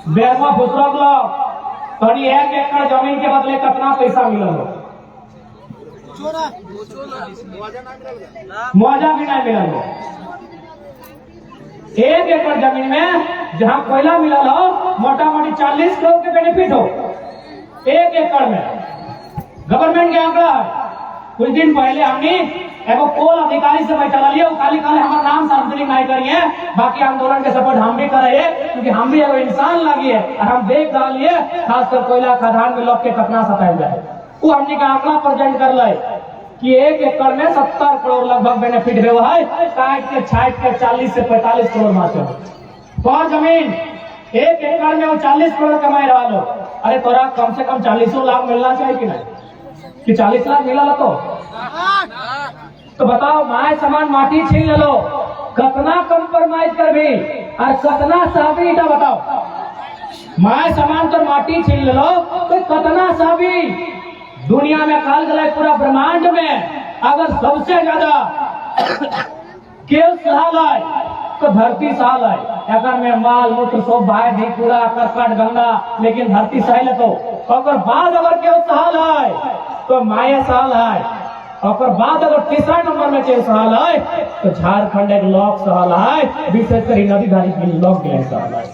बेरवा फुसरक लो थोड़ी 1 एकड़ जमीन के बदले कितना पैसा मिला हो। मुआवजा भी नहीं मिला हो। 1 एकड़ जमीन में जहां कोयला मिला हो मोटा मोटी 40 करोड़ के बेनिफिट हो 1 एकड़ में। गवर्नमेंट के आंकड़ा कुछ दिन पहले हमने एगो कोल अधिकारी से बैठा लिया, वो खाली खाली हमारा नाम सार्वजनिक नहीं करिए, बाकी आंदोलन के सपोर्ट हम भी कर रहे हैं क्योंकि हम भी एगो इंसान लगी है और हम देख डालिए खासकर कोयला खदान में लोग के कितना सताया जाए। वो हमने का आंकड़ा प्रेजेंट कर ले कि 1 एकड़ में 70 करोड़ लगभग बेनिफिट हुआ है, 60 के 40 से 45 करोड़ मात्र पर जमीन 1 एकड़ में वो 40 करोड़ कमाए रहा लो। अरे तोरा कम से कम 40 लाख मिलना चाहिए कि नहीं कि 40 लाख मिला तो बताओ माए समान माटी छीन लो कतना कंप्रोमाइज कर भी और कतना साबी इटा बताओ माए समान तो माटी छीन लो तो कतना साबी दुनिया में काल गए पूरा ब्रह्मांड में अगर सबसे ज्यादा केव साल आए तो धरती साल आए अगर में माल मूत्र सब भाई धी पूरा करकट गंगा लेकिन धरती साल तो अगर बाद अगर केव साल आए तो माया साल आए और बाद अगर तीसरा नंबर में केव साल आए तो झारखंड एक लॉक साल आए विशेषकर नदी धारी की लॉक गए साल आए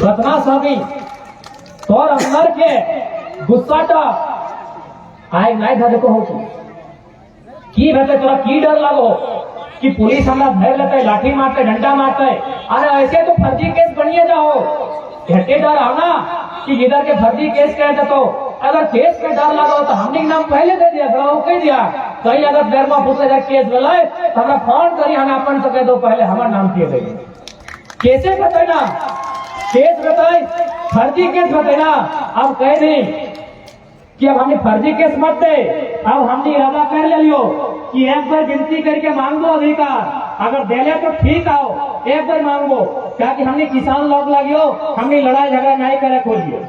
कतना सभी तोर अंदर के गुस्साटा आए नहीं था देखो हो की भेटे तोरा की डर लगो कि पुलिस हमरा घेर लेते लाठी मारते डंडा मारते अरे ऐसे तो फर्जी केस बनिए जाओ घटे डर आओ ना कि इधर के फर्जी केस कह देते तो अगर केस के डर लगाओ तो हमने नाम पहले दे दिया कह दिया कहीं अगर देर में पूछे जाए केस बोले तो हमरा फोन करी हम अपन से कह दो पहले हमारा नाम किए देंगे कैसे बताए ना केस बताए फर्जी केस बताए ना अब कह दी कि अब हमने फर्जी केस मत दे अब हमने इरादा कर ले लियो कि एक बार गिनती करके मांगो अधिकार अगर दे तो ठीक आओ एक बार मांगो क्या कि हमने किसान लोग लगियो हमने लड़ाई झगड़ा नहीं करे खोलिए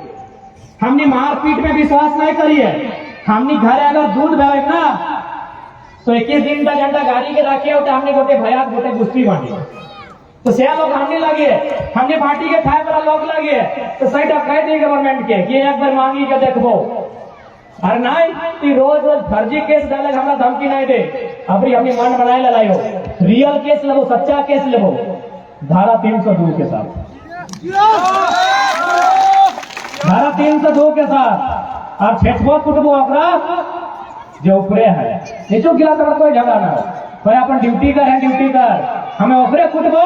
हमने मारपीट में विश्वास नहीं करिए हमने घर अगर दूध भेजे ना तो 21 दिन का झंडा गाड़ी के रखे होते हमने गोटे भयात गोटे गुस्ती बांधी तो से लोग हमने लगे हमने पार्टी के खाए वाला लोग लगे तो सही कह दी गवर्नमेंट के कि एक बार मांगी के देखो अरे नहीं रोज रोज फर्जी केस डाले हमरा धमकी नहीं दे अभी हमने मन बनाए लाइयो रियल केस लेबो सच्चा केस लेबो धारा 302 के साथ धारा 302 के साथ और छेछबो कुटबो ओकरा जो ऊपरे है नीचो गिला तो कोई झगड़ा ना हो कोई अपन ड्यूटी कर है ड्यूटी कर हमें ऊपरे कुटबो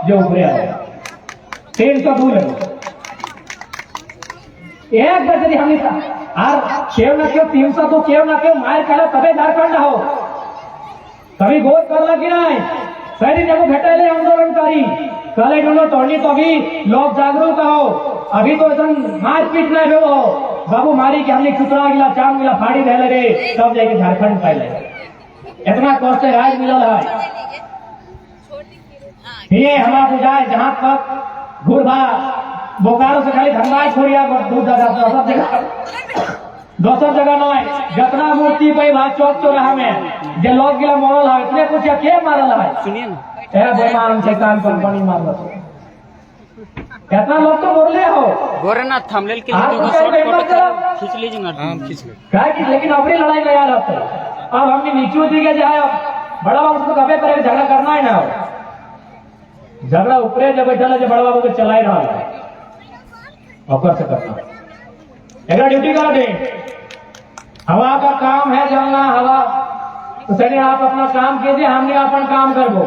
जो ऊपरे है 302 लेबो एक बार यदि हमने और केव न केव 302 केव न केव मार कला तबे झारखंड हो कभी गोद करला कि नहीं सही जब भेटे आंदोलनकारी कल दोनों तोड़नी तो अभी लोग जागरूक हो अभी तो मारपीट नहीं हो बाबू मारी के हमने चुतरा गिला चांद गिला फाड़ी दे लगे तब जाके झारखंड पाए इतना कष्ट राज मिलल है ये हमारा बुझाए जहां तक घूरभा बोकारो से खाली धनबाद छोड़िया दोसर जगह नहीं जतना मूर्ति पे चौक चौराहा में जे लोग गिला मरल है इतने कुछ के मारल है सुनिए ना बेमान शैतान कंपनी मारल कितना लोग तो बोले हो गोरेनाथ थंबनेल के लिए खींच लीजिए ना खींच ले क्या कि लेकिन अपनी लड़ाई लगा रहते अब हमने नीचू दी के जाए बड़ा बाबू को कभी करे झगड़ा करना है ना झगड़ा ऊपरे जब बैठा जो बड़ा बाबू को चला रहा है ऑफर से करना एक ड्यूटी कर दे हवा का काम है जलना हवा तो सही आप अपना काम कीजिए हमने अपन काम कर वो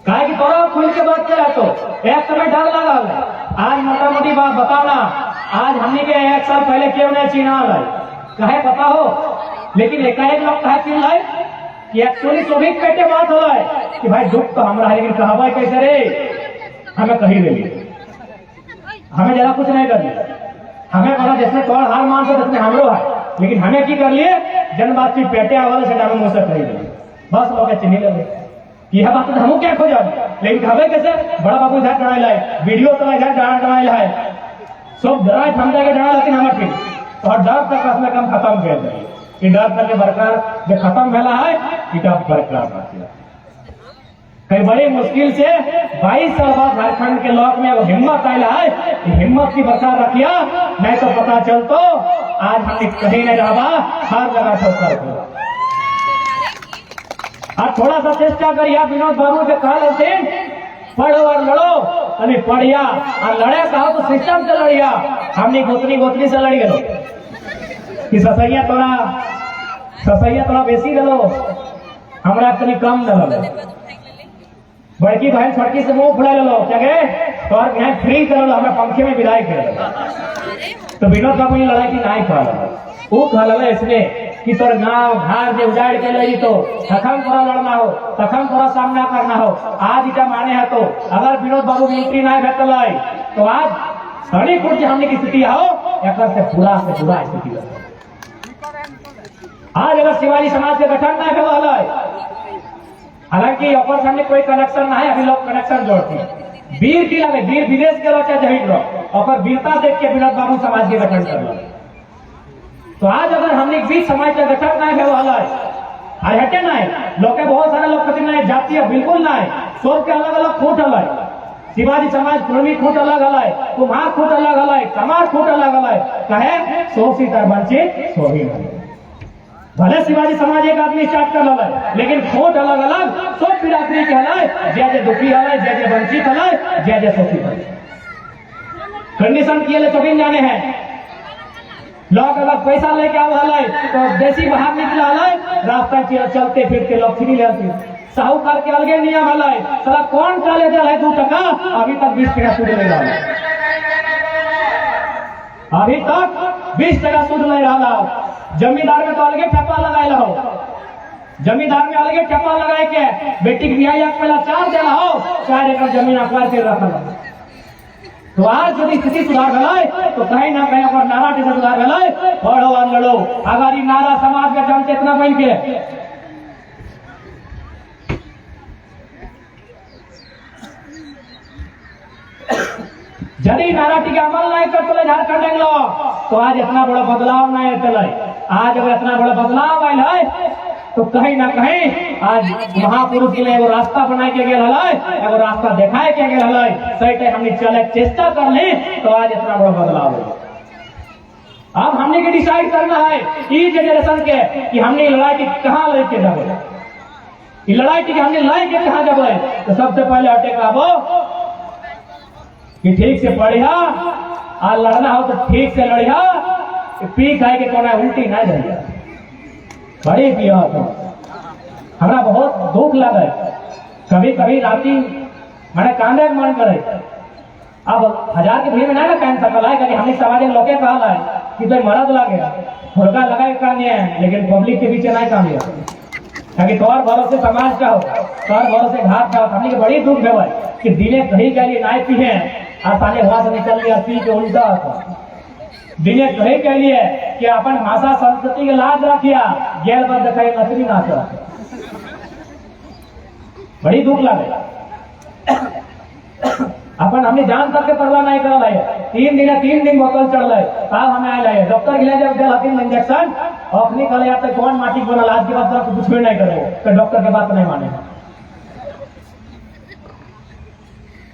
कहे कि थोड़ा खुल के बात किया तो एक समय डर लगा आज मोटा मोटी बात बताना आज हमने के 1 साल पहले क्यों नहीं चीना है कहे पता हो लेकिन एक लोग कहे चीन लाए कि एक्चुअली चौबीस पेटे बात हो कि भाई दुख तो हमारा है लेकिन कहा कैसे रे हमें कहीं ले लिए हमें जरा कुछ नहीं कर लिया हमें बोला जैसे तोड़ हार मान से जिसने हमरो है लेकिन हमें की कर लिए जन बातचीत पेटे वाले से डालो मुझसे खरीद लिए बस लोग चिन्ह ले यह बात तो हम क्या खोजा लेकिन खावे कैसे बड़ा बाबू इधर डराए लाए वीडियो तो इधर डराए लाए सब डराए थम जाके डरा लेकिन हमारे ठीक और डर तक कम से कम खत्म कर दिए कि डर करके बरकरार जो खत्म भेला है इटा बरकरार बात कई बड़ी मुश्किल से 22 साल बाद झारखंड के लोग में वो हिम्मत आयला है, हिम्मत की बरकरार रखिया, नहीं तो पता चल तो आज हमने कहीं नहीं रहा, हर जगह ठोकर। आज थोड़ा सा चेष्टा करिए, विनोद बाबू के कहा होते पढ़ो और लड़ो, अरे पढ़िया और लड़े कहो तो सिस्टम से लड़िया, हमने गोतनी से लड़ी गलो कि ससैया तोड़ा बेसी गलो, हमरा कनी कम दलो, बड़की बहन छोटकी से मुंह फुला लो, क्या गए और यहाँ फ्री कर लो, हमें पंखे में विदाई कर। तो विनोद बाबू ने लड़ाई की नाई खा वो खा लो इसमें कि तोर गांव घर जे उजाड़ के लगी तो तखम थोड़ा लड़ना हो, तखम थोड़ा सामना करना हो। आज इटा माने है तो अगर विनोद बाबू की एंट्री ना भेटल तो आज सड़ीपुर की हमने की स्थिति हो, एक से पूरा स्थिति। आज अगर शिवाजी समाज के गठन ना करवा, हालांकि ऑफर सामने कोई कनेक्शन ना है, अभी लोग कनेक्शन जोड़ते वीर की लगे, वीर विदेश के लोग जहित रहो और वीरता देख के विनोद बाबू समाज के गठन कर लो। तो आज अगर हमने बीच समाज का गठन ना है हटे ना है, लोग बहुत सारे लोग कठिन ना जातीय बिल्कुल ना है, सोच के अलग अलग खूट अलग, शिवाजी समाज कुर्मी खूट अलग अलग, कुम्हार खूट अलग अलग, समाज खूट अलग अलग, कहे सोची तर वंचित सोही भले शिवाजी समाज एक आदमी स्टार्ट कर ला, लेकिन खोट अलग अलग, सब बिरादरी कहलाए, जय दुखी हलाए, जय वंचित हलाए, जय शोषित हलाए। कंडीशन किए ले सभी जाने हैं, लोग अगर पैसा लेके आए तो देसी बाहर निकला है, रास्ता चलते फिरते लोग फ्री लेते, साहूकार के अलगे नियम हलाए, साला कौन काले दल है 2 टका, अभी तक 20 टका सूद ले रहा, अभी तक 20 टका सूद ले रहा। जमींदार में तो अलगे ठप्पा लगाए हो, जमींदार में अलगे ठप्पा लगाए के बेटी की बियाह पहला 4 देना हो, 4 एकड़ जमीन अखबार के रखा। तो आज यदि स्थिति सुधार गलाए तो कहीं ना कहीं अगर नारा से सुधार गलाए, पढ़ो और लड़ो, अगर ये नारा समाज में जन चेतना बन के यदि नाराटी का अमल नहीं करते झारखंड तो आज इतना बड़ा बदलाव नहीं चले। आज अगर इतना बड़ा बदलाव आयल है तो कहीं ना कहीं आज महापुरुष के लिए एगो रास्ता बनाए के गया है, एगो रास्ता दिखाए के गया है, सही टाइम हमने चले चेष्टा कर ले तो आज इतना बड़ा बदलाव हो। अब हमने के डिसाइड करना है इस जनरेशन के कि हमने लड़ाई की कहाँ लेके जाए, लड़ाई की हमने लड़ाई के कहाँ जाए। तो सबसे पहले हटे काबो कि ठीक से पढ़िया और लड़ना हो तो ठीक से लड़िया, पी खाए के कोना उल्टी ना जाइए, बड़ी पिया तो हमारा बहुत दुख लगे, कभी कभी राती मैंने कांदे मन करे। अब 1000 की भीड़ में ना कान सकल है, क्योंकि हमने समाज में लोके कहा है कि भाई मरद लगे मुर्गा लगाए कांदे हैं, लेकिन पब्लिक के बीच नहीं कांदे, क्योंकि तोर भरोसे समाज का हो, तोर भरोसे घाट का हो। हमने बड़ी दुख है कि दिने कहीं के लिए नाय पिए आसानी वहां से निकल गया पी के उल्टा होता, दिने कहीं के लिए कि अपन भाषा संस्कृति के लाज रखिया, गैर बंद कहीं नचरी ना कर, बड़ी दुख लगे। अपन हमने जान तक के परवाह नहीं कर रहा है, 3 दिन बोतल चढ़ रहे, साहब हमें आए लाए डॉक्टर के लिए जब दिल हथिन इंजेक्शन अपनी कल जाते कौन माटी बोला, आज के बाद कुछ भी नहीं करे तो डॉक्टर के बात नहीं माने।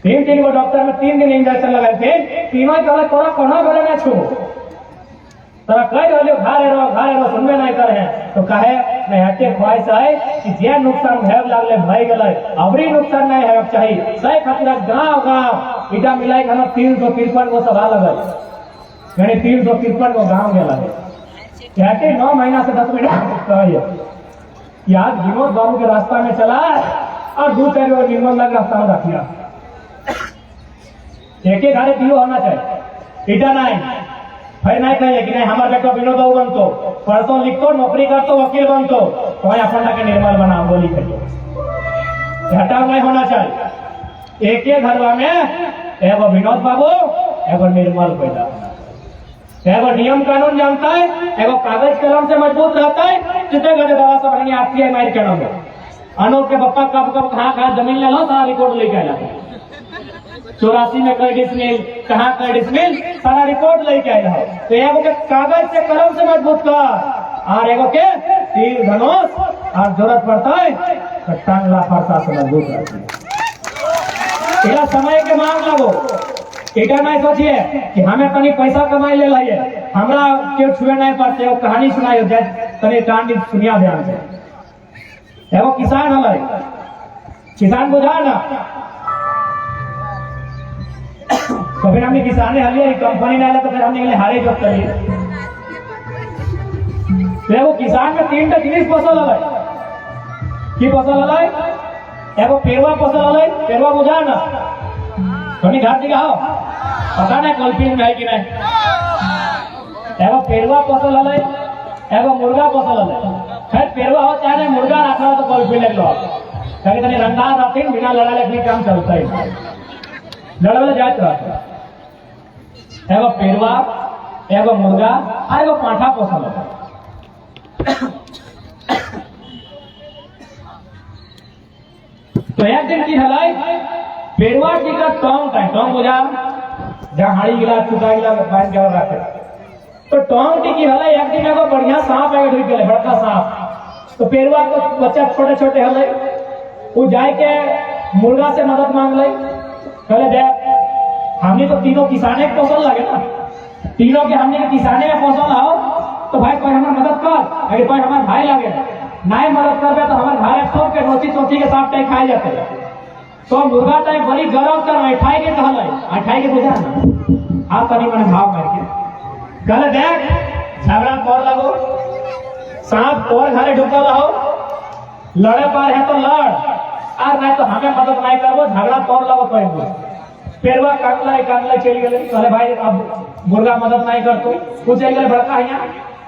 3 को डॉक्टर में 3 दिन इंजेक्शन लगाए थे, तीनों के तोरा कौन बोले मैं छू तोरा कह घारे रहो सुनबे नहीं करे हैं, तो कहे नहीं हटे ख्वाहिश है कि जे नुकसान भेल लागले भई गले, अबरी नुकसान नहीं है चाहिए। सही खातिर गाँव इटा मिलाई हम 353 गो सभा लगल, यानी 353 गो गाँव गया कहते 9 महीना से 10 महीना कि आज विनोद बाबू के रास्ता में चला और 2-4 गो निर्मल लग रास्ता में रखिया, एक घरे दियो होना चाहिए, इटा नहीं फिर नहीं कहिए कि नहीं हमारे बेटा विनोद बाबू बनतो, पढ़तो लिखतो नौकरी करतो वकील बनतो तो अपन के निर्मल बना बोली कहिए, हटाव नहीं होना चाहिए। एक घर में एगो विनोद बाबू एगो निर्मल पैदा, एगो नियम कानून जानता है, एगो कागज कलम से मजबूत रहता है, जितने घरे दवा सब बनी आती है मार के नाम अनूप के पप्पा कब कहाँ जमीन ले लो सारा रिकॉर्ड लेके आया, 84 में कई डिसमिल कहाँ कई डिसमिल सारा रिपोर्ट लेके आया है। तो एगो के कागज से कलम से मजबूत कर और एगो के तीर धनुष और जरूरत पड़ता है तो टांगला फरसा से मजबूत रहती है। समय के मांग लगो एटा नहीं सोचिए कि हमें तनी पैसा कमाई ले लाइए हमरा क्यों छुए नहीं पाते वो कहानी सुनाई हो जाए तनी कांड सुनिया ध्यान से। एगो किसान हल किसान बुझा ना तो फिर हमने किसाने हलिए कंपनी नहीं तो फिर हमने हारे जॉब करिए। तो एगो किसान में 3टा जिनिस फसल हल की फसल हल एगो पेरवा फसल हल पेरवा बुझा ना तुम्हें घर दिखाओ पता नहीं कल्पिन है कि नहीं। एगो पेरवा फसल हल एगो मुर्गा फसल हल खैर पेरवा हो चाहे मुर्गा रखा हो तो कल्पिन लग लो कहीं तनी रंगा रहती बिना लड़ा भी काम चलता है लड़े जात रहता। एगो पेरवा एगो मुर्गा और एगो पांठा पोसल हल। तो एक दिन की हलाई पेरवा टीका टोंग बुझा जहाँ हाड़ी गिला चुका गिला बांध के रखे तो टोंग टीकी हलाई एक दिन एगो बढ़िया सांप आगे ढुक गए बड़का सांप। तो पेरवा को बच्चा छोटे छोटे हले वो जाए के मुर्गा से मदद मांग ले कहले देख हमने तो तीनों किसाने के फसल लगे ना तीनों के हमने के किसाने में फसल आओ तो भाई कोई हमारी मदद कर अगर कोई हमारे भाई लगे नहीं मदद कर तो हमारे घर सौ के नोची के सांप टाइप खाए जाते तो मुर्गा टाइप बड़ी गरम कर अठाई के कहल अठाई के बुझा ना आप तनी मैंने भाव मार के कहले देख झगड़ा कर लगो सांप और घरे ढुकल हो लड़े पर है तो लड़ और नहीं तो हमें मदद नहीं करबो झगड़ा तोड़ लगो तो पेरवा काटला चल गए कहले भाई अब मुर्गा मदद नहीं करतो वो चल गए बड़का है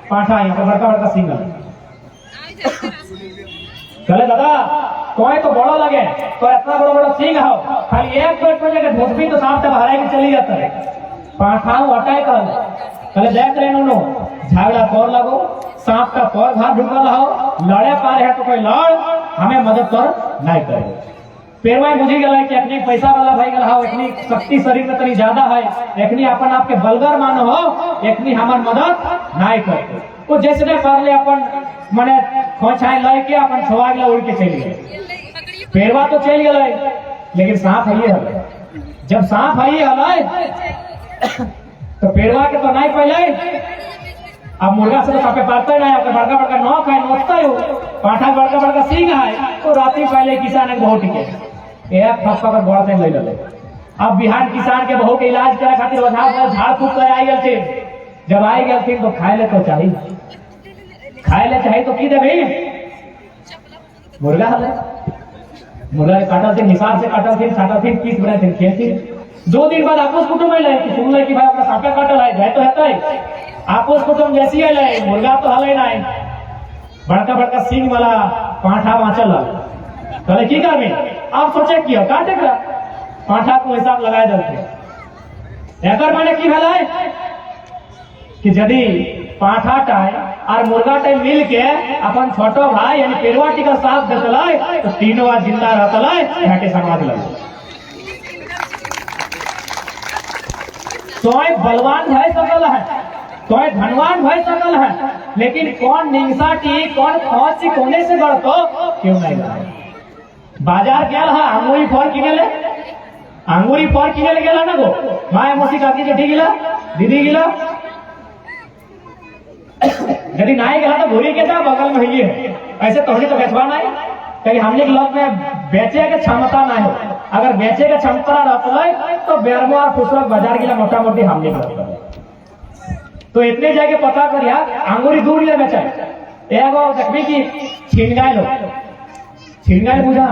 पांठा है बड़का बड़का सिंगल कहले दादा कोई तो बड़ा लगे तो इतना बड़ा बड़ा सिंह हो खाली एक पेट में जगह धोसबी तो सांप तक हराई के चली जाता है पांठा हटाए कहले देख रहे नो झगड़ा तोड़ लगो सांप का पैर घर ढुकल हो लड़े पार है तो कोई लड़ हमें मदद कर नहीं करे। पेरवा बुझी गया कि अपनी पैसा वाला भाई गल हो इतनी शक्ति शरीर में तनी ज्यादा है इतनी अपन आपके बलगर मानो हो इतनी हमार मदद नहीं करते वो जैसे नहीं पार ले अपन मने खोछाए लय के अपन छवा गया उड़ के चल गए। पेरवा तो चल गए लेकिन सांप है जब सांप है तो पेरवा के तो नहीं पहले अब मुर्गा से तो कापे पारता नहीं आपका बड़का बड़का नौक है नोचता हो पांठा बड़का बड़का सिंह है तो रात पहले किसान एक बहुत टिके एक फंसा कर बड़ा टाइम ले अब बिहार किसान के बहू के इलाज करे खातिर वजह झाड़ फूक कर आई गए थे जब आई गए थे तो खाए ले तो चाहिए तो की देवे मुर्गा हले मुर्गा काटल थे निसार से काटल थे छाटल थे पीस बनाए थे खेती 2 दिन बाद आपस कुटुंब में ले सुन ले कि भाई अपना सांपे काटल है तो है आपस कुटुंब जैसी है ले मुर्गा तो हले नहीं बड़का बड़का सिंह वाला पांठा बाँचल कहले की करबे आप सोचे किया काटे का पांठा को हिसाब लगाए देते एकर माने की भेल कि यदि पांठा टाइम और मुर्गा टाइम मिल के अपन छोटो भाई यानी पेरवाटी का साथ देतले तो तीनों आज जिंदा रहतले यहाँ के समाज लगे तो बलवान भाई सकल है तो धनवान भाई सकल है लेकिन कौन निंसाटी कौन फौज कोने से बढ़तो क्यों नहीं गए बाजार गया है अंगूरी फल किने ले गेला ना गो माय मोसी काकी जेठी गिला दीदी गिला यदि नहीं गया तो भूरी के जा बगल में ही है ऐसे तोड़ी तो बेचवा नहीं कहीं हमने के लोग में बेचे के क्षमता ना हो अगर बेचे के क्षमता रहता है तो बेरमो और खुशरत बाजार गिला मोटा मोटी हमने के तो इतने जाके पता कर यार अंगूरी दूर ले बेचा एगो देखबी की छिनगाई बुझा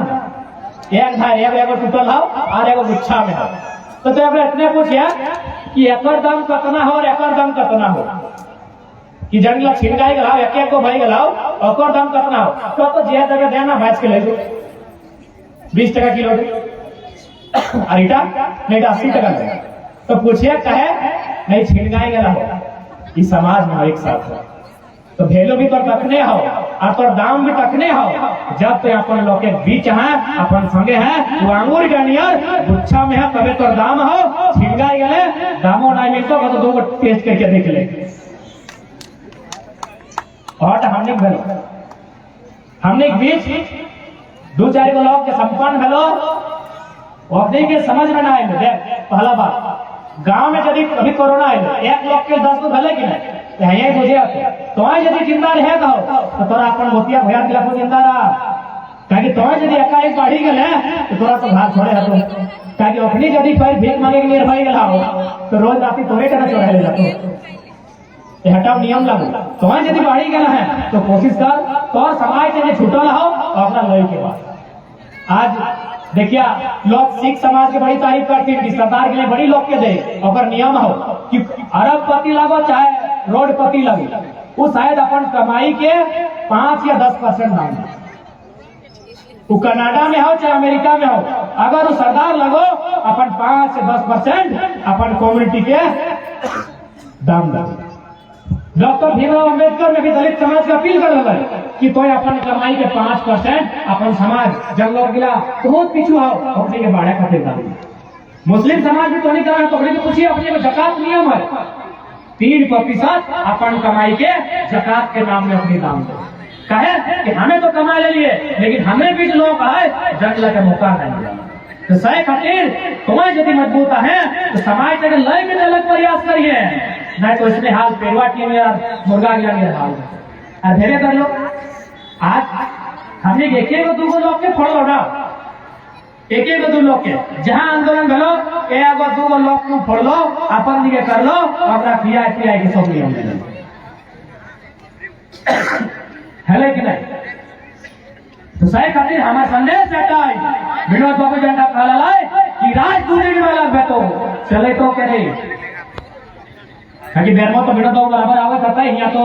एक था एगो टूटल हो और एगो गुच्छा में हो तो इतने पूछिया कि एकर दाम कितना हो और एकर दाम कितना हो कि जंगला छिनगाई गलाओ एक को भाई गलाओ ओकर दाम कितना हो तो जे जगह देना भैंस के ले 20 टका किलो और इटा नहीं 80 टका देगा तो पूछिए कहे नहीं छिनगाई गला हो इस समाज में एक साथ है तो भेलो भी तो तकने हो और तो दाम भी तकने हो जब तो अपन लोग के बीच है अपन संगे है वो अंगूर का नियर गुच्छा में है तबे तो दाम हो छिनगाई गले दामो नहीं मिलता तो 2 टेस्ट करके देख ले और हमने एक बीच दो चार को लोग के संपन्न भेलो अपने के समझ में ना आए देख पहला बात गांव में यदि कभी कोरोना आए एक लोग के 10 को भले कि नहीं यही बुझे आते तो यदि जिंदा रहे कहो तो तोरा अपन मोतिया भैया दिला को जिंदा रहा ताकि तो यदि एकाएक बढ़ी गए तो तोरा तो भाग छोड़े हतो ताकि अपनी यदि पैर भीख मांगे के निर्भय गला हो तो रोज रात तोरे के ना चढ़ा ले जातो हटाव नियम लागू तो यदि बढ़ी गया है तो कोशिश कर तो समाज से छूटल हो और अपना लय के बाद आज देखिए लोग सिख समाज के बड़ी तारीफ करते हैं कि सरकार के लिए बड़ी लोग के दे और नियम हो कि अरबपति लगो चाहे रोडपति लगो वो शायद अपन कमाई के 5 या 10% मांगे वो कनाडा में हो चाहे अमेरिका में हो अगर वो सरदार लगो अपन 5 से 10% अपन कम्युनिटी के दाम दे डॉक्टर भीमराव अंबेडकर ने भी दलित समाज का अपील कर रहा है कि तो अपन कमाई के 5% अपन समाज जंगल गिला बहुत पीछू आओ अपने के बाड़े खाते दाम मुस्लिम समाज भी तो नहीं कर रहा तो अपने पूछिए अपने में जकात नियम है 3% अपन कमाई के जकात के नाम में अपनी दाम दो कहे कि हमें तो कमा ले लिए लेकिन हमें भी लोग आए जंगल का मौका नहीं दिया तो सही खातिर तुम्हें यदि मजबूत है तो समाज से लय के अलग प्रयास करिए नहीं तो इसमें हाल पेड़वा की यार मुर्गा गिरा के हाल अधेरे कर लो आज हमने देखे वो 2 लोग के फोड़ो ना एक 2 लोग के जहां आंदोलन भेलो एगो 2 लोग को फोड़ लो अपन दिखे कर लो अपना पिया के सब नियम है कि नहीं तो सही खातिर हमारा संदेश रहता है विनोद बाबू झंडा कहला लाए कि राज दूरी वाला बेटो चले तो करे क्योंकि बेरमो तो विनोद बाबू बराबर आवे करता है यहाँ तो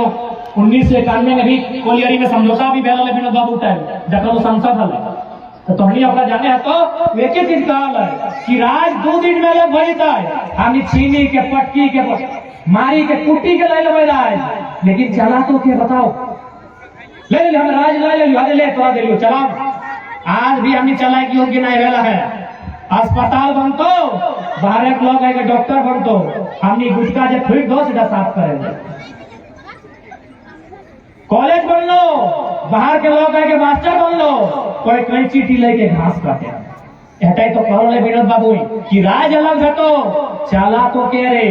1991 में भी कोलियरी में समझौता भी भेल विनोद बाबू टाइम जब वो संसद हल तो तोहनी अपना जाने है तो एक ही चीज कहल है कि राज 2 दिन में लोग भरता है हम छीनी के पटकी के मारी के कुट्टी के ले लेवे राज लेकिन चला तो के बताओ ले हम राज ले ले तोड़ा दे चला आज भी हमने चला की योग्य नहीं रहला है अस्पताल बनतो बाहर एक लोग आएगा डॉक्टर बनतो हमने गुटका जो फिर दो सीधा साफ करेंगे कॉलेज बन लो बाहर के लोग आएंगे मास्टर बन लो कोई कई चीटी लेके घास काटे हटाई तो कहो ले विनोद बाबू कि राज अलग है तो चला तो के रे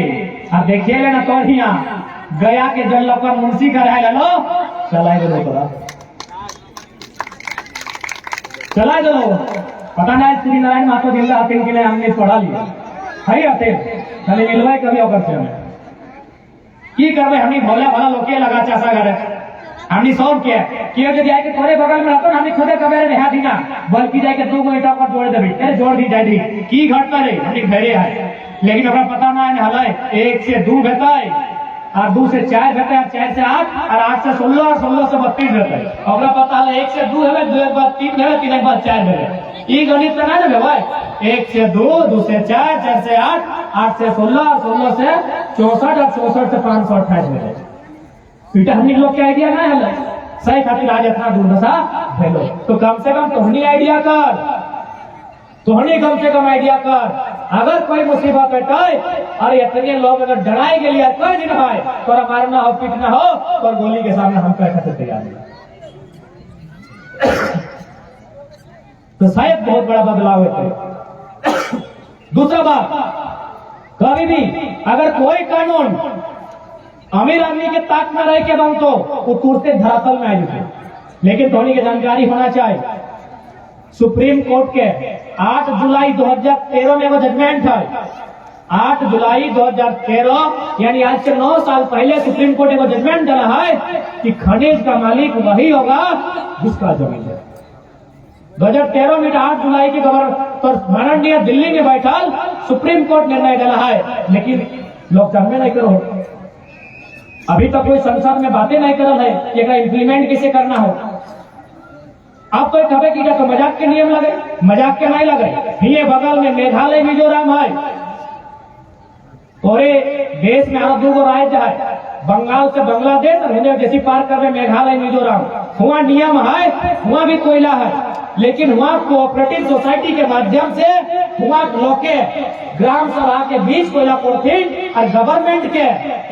अब देखिए लेना तो गया के जल पर मुंशी कराए लो चलाए दो तोरा चलाए दो पता नहीं श्री नारायण मातो जिला आते के लिए हमने पढ़ा लिया है आते खाली मिलवाए कभी अगर से हमें की करवे हमने भोला भला लोके लगा चासा करे हमने सॉल्व किया कि यदि जाके थोड़े बगल में रहतो हमने खुदे कबे रहा दीना बल्कि जाके 2 गो ईटा पर जोड़ देबी अरे जोड़ दी जाई की घट करे हमने घरे है लेकिन ओकरा पता ना है हलाए 1 से 2 भेटाई और 2 से 4 भेटाई 4 से 8 और 8 से 16 और 16 से 32 भेटाई ओकरा पता है 1 से 2 है 2 के बाद 3 है 3 के बाद 4 है ई गणित ना है भाई 1 से 2 2 से 4 4 से 8 8 से 16 16 से 64 और 64 से 528 है बेटा हमने लोग के आइडिया ना है सही खातिर आज इतना दुर्दशा भेलो तो कम से कम तोहनी आइडिया कर तोहनी कम से कम आइडिया कर अगर कोई मुसीबत है अरे इतने लोग अगर डराए के लिए कोई दिन है तोरा मारना हो पीटना हो तो गोली के सामने हम कैसे तैयार है तो शायद बहुत बड़ा बदलाव है दूसरा बात कभी भी अगर कोई कानून अमीर आदमी के ताक में रह के बनतो वो तुरंत धरातल में आ जाते लेकिन धोनी की जानकारी होना चाहिए सुप्रीम कोर्ट के 8 जुलाई 2013 में वो जजमेंट है 8 जुलाई 2013 यानी आज से 9 साल पहले सुप्रीम कोर्ट ने वो जजमेंट डाला है कि खनिज का मालिक वही होगा जिसका जमीन है 2013 में 8 जुलाई के गवर्नर माननीय दिल्ली में बैठल सुप्रीम कोर्ट निर्णय डाला है लेकिन लोग जानवे नहीं करो अभी तक कोई संसद में बातें नहीं कर रहा है कि इम्प्लीमेंट कैसे करना हो अब तो कहे कि तो मजाक के नियम लगे मजाक के नहीं लगे ये बगल में मेघालय मिजोरम है पूरे देश में और 2 राज्य है बंगाल से बांग्लादेश और हिंदी जैसी पार कर रहे मेघालय मिजोरम वहाँ नियम है वहाँ भी कोयला है लेकिन वहाँ कोऑपरेटिव सोसाइटी के माध्यम से वहाँ लोग के ग्राम सभा के बीच कोयला पोर्थिन और गवर्नमेंट के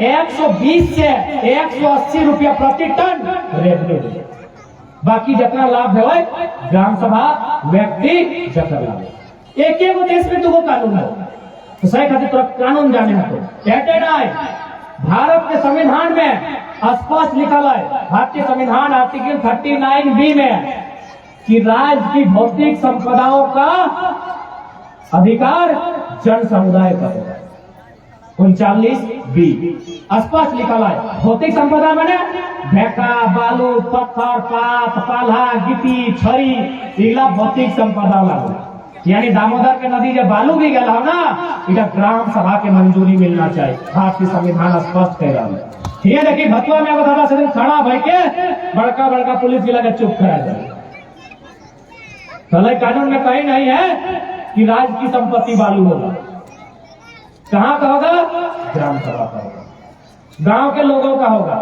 120 से 180 रुपया प्रति टन रेवेन्यू बाकी जितना लाभ है ग्राम सभा व्यक्ति जकर लाभ। एक एक देश में दुगो कानून है, तो सही खातिर तो कानून जाने है तो एटेड आए भारत के संविधान में स्पष्ट लिखा है, भारतीय संविधान आर्टिकल 39B में कि राज्य की भौतिक संपदाओं का अधिकार जन समुदाय का है। 39B स्पष्ट लिखा है। भौतिक संपदा मैंने ढेका, बालू, पत्थर, पात, पाला, गिट्टी, छड़ी, इला भौतिक संपदा लागू। यानी दामोदर के नदी जब बालू भी गया हो ना, इधर ग्राम सभा के मंजूरी मिलना चाहिए। भारतीय संविधान स्पष्ट कह रहा है। ये देखिए भतुआ में बता से खड़ा भाई के बड़का बड़का पुलिस जिला का चुप करा जाए। कानून में कहीं नहीं है कि राज्य की संपत्ति बालू होगा। कहाँ का होगा? ग्राम सभा का होगा, गांव के लोगों का होगा।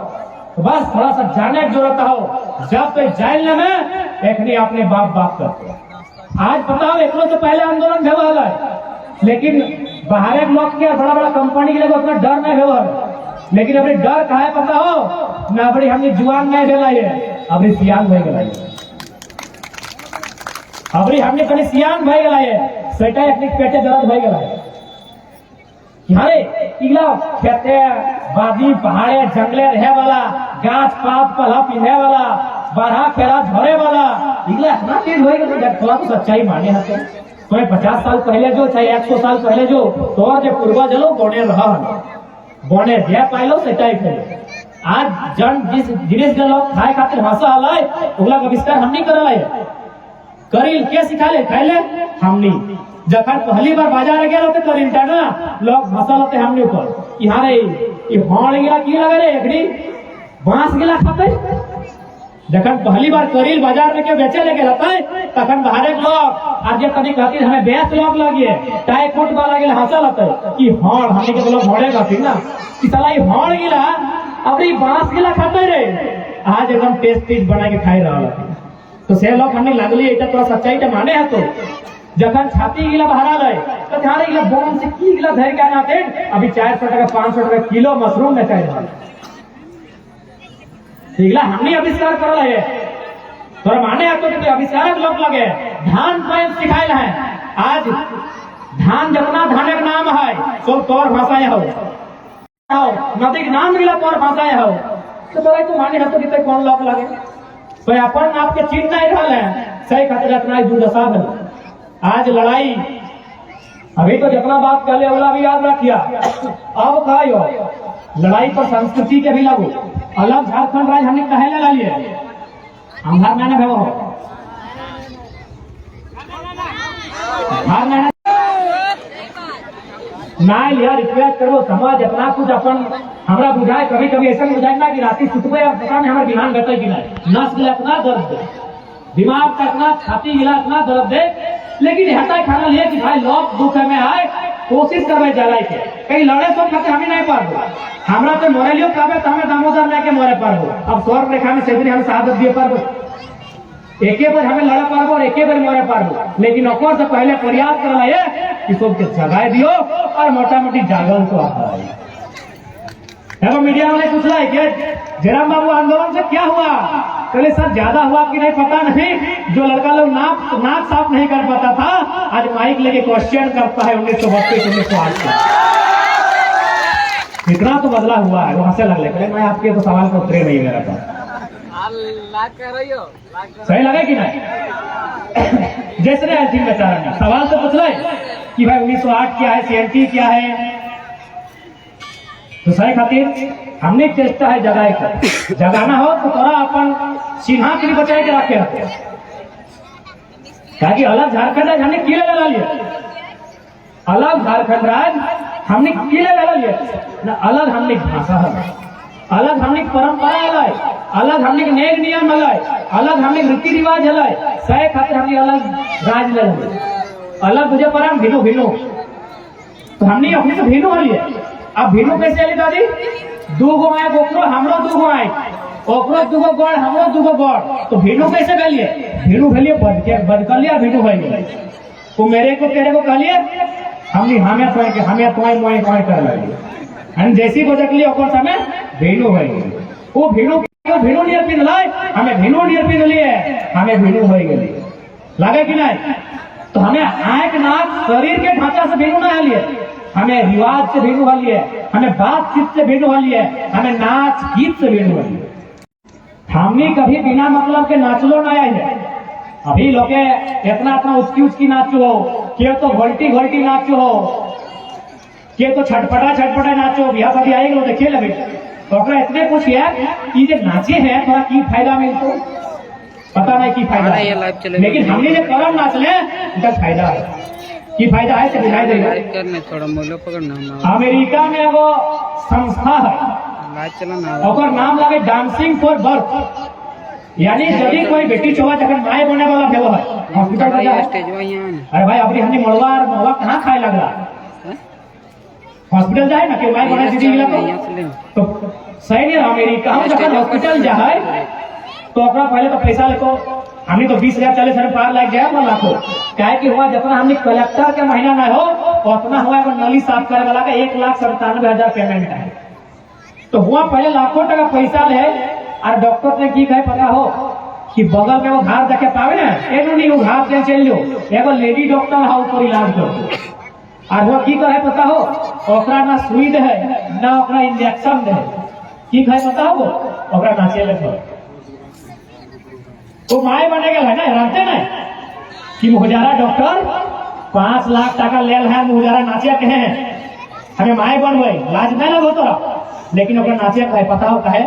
तो बस थोड़ा सा जाने की जरूरत हो। जब तो जेल में एक नहीं अपने बाप बाप करते। आज पता हो एक से पहले आंदोलन हुआ है, लेकिन बाहर के लोग क्या बड़ा बड़ा कंपनी के लोग उतना डर नहीं हुआ है। लेकिन अभी डर कहा है पता हो ना, अभी हमने जुआन नहीं दिला है, अभी सियान नहीं गला है। अभी हमने कहीं सियान भाई गला है, सेटा अपने पेटे दर्द भाई गला है। अरे इला खेते बादी पहाड़े जंगले रहे वाला, गाछ पात पला पीने वाला, बारहा खेला झोरे वाला, इला इतना चीज होएगा। थोड़ा तो सच्चाई माने है तो 50 साल पहले जो चाहे 100 साल पहले जो तो जो पूर्वज लो बोने रहा बोने दिया पाइलो सेटाई करे। आज जन जिस जिनिस के लोग खाए खातिर भाषा हलाय ओला आविष्कार हमनी करल है। करील के सिखाले खाइले हमनी। जखन पहली बार बाजार गए तो करील ना लोग भाषा लते हमनी ऊपर कि हां रे ई हण गिला की लगे रे एकड़ी बांस गिला खाते। जखन पहली बार करील बाजार में के बेचे लेके रहता है तखन बाहर के लोग आज ये कभी कहती हमें बेच लोग लगिए टाई कोट वाला गिला हंसा लते कि हण हमनी के लोग हड़े कहती ना कि साला ई हण गिला अबरी बांस गिला खाते रे। आज एकदम टेस्टी बना के खाई रहा है। तो से लोग हमने लगली एटा तो सच्चाई के माने है। तो जखन छाती गिला बाहर आए तो थारे गिला बोन से की गिला धर के आते अभी 400 टका 500 टका किलो मशरूम में चाहिए गिला हमने आविष्कार करल है। तोरा माने है तो कि आविष्कारक लोग लगे धान पाइन सिखाइल है। आज धान जितना धान के नाम है सब तोर भाषाएं हो नदी के नाम गिला तोर भाषाएं हो। तो तोरा तो माने है तो कि कौन लोग लगे तो अपन आपके चीन नहीं रहा है। सही खातिर इतना दुर्दशा है। आज लड़ाई अभी तो जितना बात कर ले वाला भी याद रखिया। अब कहा लड़ाई पर संस्कृति के भी लागू अलग झारखंड राज्य हमने कहे ला लिए हमार मैंने भेवो हार मैंने ना लिया रिक्वेस्ट करो समाज इतना कुछ अपन हमरा बुझाए। कभी कभी ऐसा बुझाए ना कि राती सुतबे और पता नहीं हमारे बिहान घटे कि नहीं नस गिला इतना दर्द दे दिमाग का इतना छाती गिला इतना दर्द दे। लेकिन हटा खाना लिए कि भाई लोग दुख में आए कोशिश करवे जलाए के कहीं लड़े सब खाते हमें नहीं पार हमरा तो मोरेलियो कहबे तो हमें दामोदर लेके मोरे पार हो। अब स्वर्ग रेखा में सेदरी हमें शहादत दिए पार एके बार हमें लड़ा पार और एके बार मोरे पार हो। लेकिन ओकर से पहले प्रयास कर रहा है कि सबके जगाए दियो और मोटा मोटी जागल तो आता है। मीडिया वाले पूछ रहा है कि जयराम बाबू आंदोलन से क्या हुआ? पहले सर ज्यादा हुआ कि नहीं पता नहीं। जो लड़का लोग नाक साफ नहीं कर पाता था आज माइक लेके क्वेश्चन करता है 1932 1908 का। इतना तो बदला हुआ है। वहां से लगे मैं आपके तो सवाल का उत्तर नहीं मेरा पास सही लगे कि नहीं। जैसे अंतिम बेचारा सवाल तो पूछ रहे कि भाई 1908 क्या है CNT क्या है। तो सही खातिर हमने चेष्टा है जगाए कर जगाना हो तो थोड़ा अपन चिन्हा के लिए बचाए के रखे रहते ताकि अलग झारखंड राज्य हमने किले लगा लिए। अलग झारखंड राज्य हमने किले लगा लिए ना। अलग हमने भाषा है, अलग हमने परंपरा है, अलग हमने नेक नियम है, अलग हमने रीति रिवाज है। सही खातिर हमने अलग राज ले अलग मुझे पर हम भिनो भिनो तो हमने अपने तो भिनो है। अब भिनो कैसे आली दादी? 2 गो आए ओकरो हमरो 2 गो आए ओकरो 2 गो गड़ हमरो 2 गो गड़ तो भिनो कैसे भेलिए? भिनो भेलिए बदकलिया भिनो भेलिए वो मेरे को तेरे को कहलिए हमने हमें तो कर लगे जैसी बदकली ओकर समय भिनो है वो भिनो भेणु नियर पिन लाई हमें भेणु नियर पिन लिए हमें भेणु हो गई लगे कि नहीं। तो हमें आंख नाक शरीर के ढांचा से भेणु ना लिए, हमें रिवाज से भेणु वाली है, हमें बातचीत से भेणु वाली है, हमें नाच गीत से भेणु वाली है। हमने कभी बिना मतलब के नाचलो ना आए है। अभी लोग इतना इतना उसकी नाचो हो, के तो घोल्टी घोल्टी नाचो हो, के तो छटपटा नाचो, बिहार शादी आएगी लोग देखिए लगे तो इतने कुछ है कि जो नाचे हैं थोड़ा की फायदा मिलतो पता नहीं की फायदा है। लेकिन हमने जो करम नाच ले उसका फायदा है, की फायदा है दिखाई देगा। थोड़ा मोलो पकड़ना अमेरिका में वो संस्था है और नाम लगे डांसिंग फॉर बर्थ, यानी यदि कोई बेटी चोवा जब माए बने वाला भेव है हॉस्पिटल में अरे भाई अभी हमने मोड़वा कहाँ खाए लग रहा हॉस्पिटल जाए ना कि माए बने दीदी मिला तो सही नहीं। अमेरिका में जब हॉस्पिटल जाए तो अपना पहले तो पैसा लेको हमने तो 20,000 40,000 पार लग जाए अपना लाखों क्या कि हुआ जितना हमने कलेक्टर के महीना ना हो उतना हुआ नली साफ करे वाला का 1,97,000 पेमेंट है। तो हुआ पहले लाखों टका पैसा ले और डॉक्टर ने की कहे पता हो कि बगल में वो घाट देखे पावे ना एगो नहीं वो घाट दे चल लो एगो लेडी डॉक्टर है ऊपर इलाज करो और वो की कहे पता हो ओकरा ना सुई दे ना ओकरा इंजेक्शन दे की कहे पता हो ओकरा नाचे ले वो माए बने गए है ना जानते ना कि मुहजारा डॉक्टर 5 लाख टका ले है मुहजारा नाचे के हैं हमें माए बनवे लाज नहीं लगो तो लेकिन ओकरा नाचे कहे पता हो कहे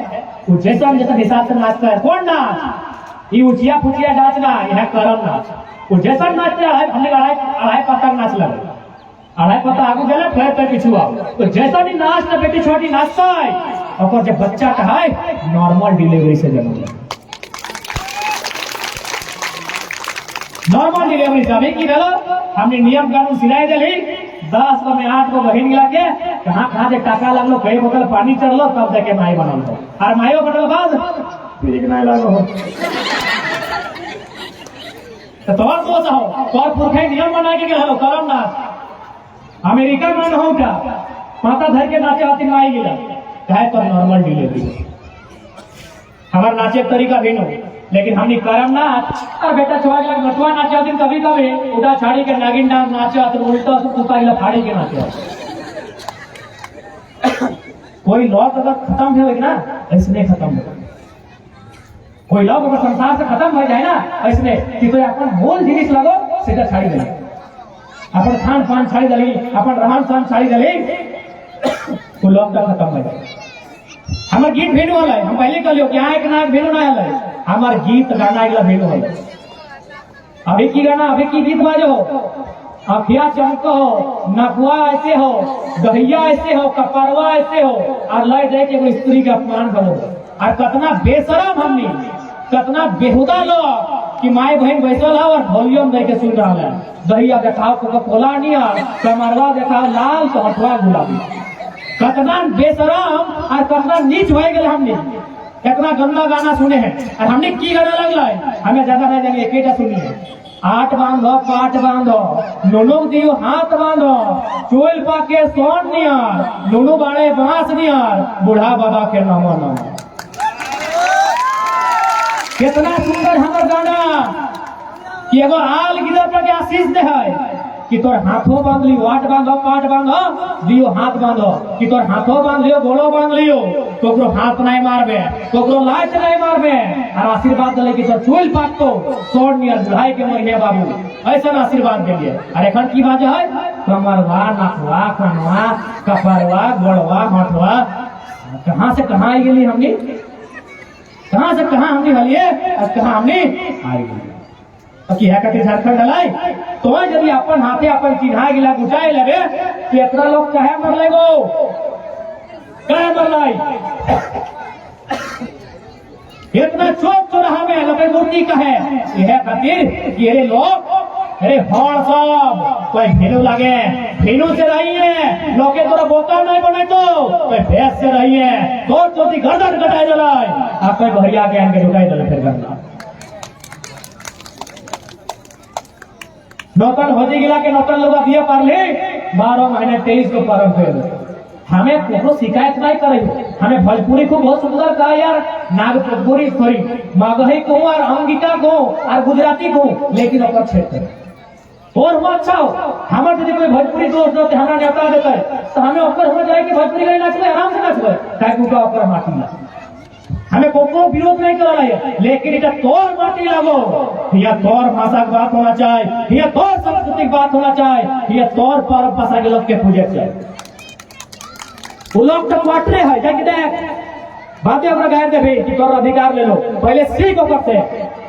जैसा हिसाब से नाचता है कौन नाच ये उचिया फुचिया नाच ना यह करम नाच वो जैसा नाचते अढ़ाई पत्ता नाच लगे अढ़ाई पत्ता आगे गए फिर पीछू आओ तो जैसा भी नाच ना बेटी छोटी नाचता है और जब बच्चा कहा नॉर्मल डिलीवरी से जन्म नॉर्मल डिलीवरी से अभी की गलो हमने नियम कानून सिलाई दिली 10 को में 8 को बहिन मिला के कहाँ से टाका लगलो कई बोतल पानी चढ़लो तब जाके माई बनल हो और माइयो बनल बाद फिर नहीं लगो हो तो तोर सोच हो तोर पुरखे नियम बना के गलो करम नाच अमेरिका में हो क्या माता धर के नाचे आती माई गिला कहे तो नॉर्मल डिलीवरी हमारा नाचे तरीका भी नहीं लेकिन हमने करम नाच और बेटा छोड़ा के नटुआ नाचे दिन कभी कभी उड़ा छाड़ी के नागिन डांस नाचे तो उल्टा से कुत्ता गिला फाड़ी के नाचे कोई लॉक अगर खत्म हो ना ऐसे खत्म हो कोई लॉक अगर संसार से खत्म हो जाए ना ऐसे कि तो अपन मूल जिनिस लगो सीधा छाड़ी दे अपन खान पान छाड़ी दली अपन रहन सहन छाड़ी दली तो लॉक का खत्म हो जाए। हमार गीत भेनु वाला है हम पहले कह लियो कि यहाँ एक नाक भेनु ना है हमार गीत गाना अगला भेनु है अभी की गाना अभी की गीत बाजो अखिया चमको हो नकुआ ऐसे हो दहिया ऐसे हो कपरवा ऐसे हो और लय जाए कि स्त्री का अपमान करो और कतना बेशरम हमने कतना बेहुदा लोग कि माए बहन बैसल है और वॉल्यूम दे के सुन रहा है दहिया देखाओ को कोला नहीं कमरवा देखाओ लाल तो हटवा गुलाबी कतना बेशरम और कतना नीच हो गए हमने कितना गंदा गाना सुने हैं और हमने की गाना लगला है हमें ज्यादा नहीं जाएंगे एक सुनिए 8 बांधो पाट बांधो नुनु दियो हाथ बांधो चोल पाके सोन नियर नुनु बाड़े बांस नियर बूढ़ा बाबा के नामो नाम कितना सुंदर हमार गाना कि एगो आल गिरत के आशीष दे है कि तोर हाथों बांध लियो वाट बांधो पाट बांधो दियो हाथ बांधो कि तोर हाथों बांध लियो गोड़ो बांध लियो तो हाथ नहीं मारबे तो लाश नहीं मारबे और आशीर्वाद दिले कि तोर चोल पाट तो सोड़ नियर बुढ़ाई के महीने बाबू ऐसा आशीर्वाद दिलिए और एखन की बात है कमरवा नखवा खनवा कपरवा गोड़वा हटवा कहाँ से कहाँ आई गई हमने कहाँ से कहाँ हमने हलिए और कहाँ हमने आई गई कि है कहते झारखंड लाई तो यदि अपन हाथे अपन चिन्हा गिला गुटाए लगे तो इतना लोग चाहे मर लगो कहे मर लाई इतना चौक चौराहा में लोग मूर्ति कहे यह खातिर कि अरे लोग अरे हॉल सब कोई भेनू लगे भेनू से रही है लोग तोरा बोतल नहीं बने तो कोई भैंस से रही है तो चौथी गर्दन कटाई दिलाई आप कोई भरिया के आन के ढुकाई दिला फिर गर्दन नौतन होती गिला के नौतन लोग दिए पार ले 12 महीने 23 को पारण कर हमें कोनो शिकायत नहीं करे। हमें भोजपुरी को बहुत सुंदर कहा यार, नागपुरी सॉरी मगही को और अंगिका को और गुजराती को, लेकिन ओकर क्षेत्र और हुआ अच्छा हो। हमारे यदि कोई भोजपुरी दोस्त होते हमारा नेता देता है तो हमें ओकर हो जाए कि भोजपुरी गाड़ी नाचले आराम से नाचले ताकि उनका ओकर माटी ला। हमें को विरोध नहीं कर रहा है, लेकिन इधर तोर माटी लगो, या तोर भाषा की बात होना चाहिए, या तोर संस्कृति की बात होना चाहिए, या तोर पर भाषा के लोग के पूजे चाहिए। वो लोग तो क्वार्टरे है जाके देख बातें अपना गायर दे भाई कि तोर अधिकार ले लो, पहले सीख करते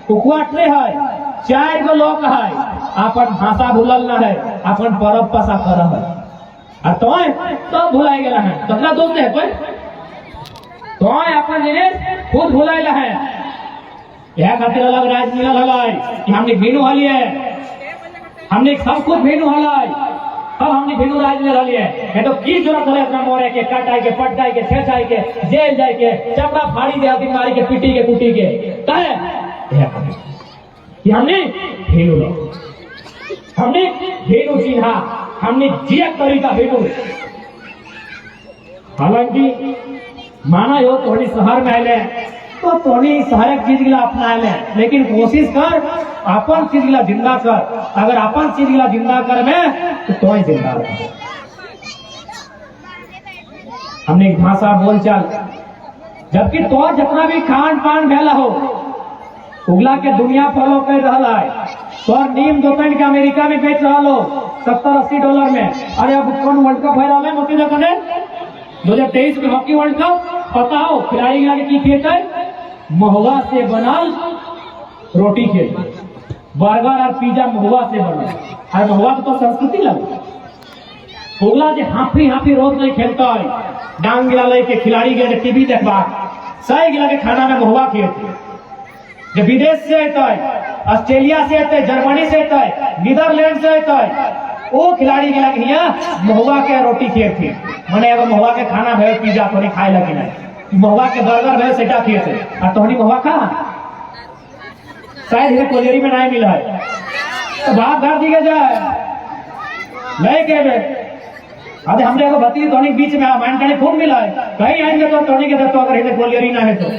वो क्वार्टरे है, 4 गो लोग है, अपन भाषा भूलल ना है, अपन परब भाषा कर है, और तो भुलाई गया है। तो दोस्त है कोई तो अपन जिन्हें खुद भुलाइल है। यह खातिर अलग राज्य मिलल हलाई कि हमने भेनू हलिए, हमने सब कुछ भेनू हलाई, अब हमने भेनू राज्य में रहिए। ये तो की जरूरत है अपना मोरे के कटाई के पटकाई के छेचाई के जेल जाए के चपड़ा फाड़ी दे बीमारी के पिटी के कुटी के कहे कि हमने भेनू लो, हमने भेनू चिन्हा, हमने जिया तरीका भेनू। हालांकि माना यो थोड़ी शहर में आए तो थोड़ी शहर चीज गिला अपना आए, लेकिन कोशिश कर अपन चीज गिला जिंदा कर। अगर अपन चीज गिला जिंदा कर में तो ही जिंदा रह। हमने भाषा बोलचाल, जबकि तो जितना भी खान पान भेला हो उगला के दुनिया फॉलो कर रहा है। तो नीम दोपहर के अमेरिका में बेच रहा लो $70-80 में। अरे अब कौन वर्ल्ड कप हो रहा है मोती जगह ने 2023 में हॉकी वर्ल्ड कप, पता हो खिलाड़ी आगे की खेत है महुआ से बनल रोटी खेल, बर्गर और पिज्जा महुआ से बनल, और महुआ तो संस्कृति लगे। उगला जो हाफी रोज नहीं खेलता है, डांग गिला लेके खिलाड़ी गए टीवी देखबा, सही गिला के खाना में महुआ खेलते। जो विदेश से आता है, ऑस्ट्रेलिया से आता है, जर्मनी से आता है, नीदरलैंड से आता है, वो खिलाड़ी के लगे महुआ के रोटी खेत थे। मैंने अगर महुआ के खाना भे पिज्जा तो नहीं खाए लगे नहीं, महुआ के बर्गर भे सेटा खेत थे, और तोहनी महुआ खा शायद इन्हें कोलेरी में नहीं मिला है तो बात घर दी जाए नहीं कहे। अरे हमने अगर भतीज तोहनी बीच में माइंड खूब मिला है, कहीं आएंगे तो तोहनी के दे तो अगर इन्हें कोलेरी ना है तो,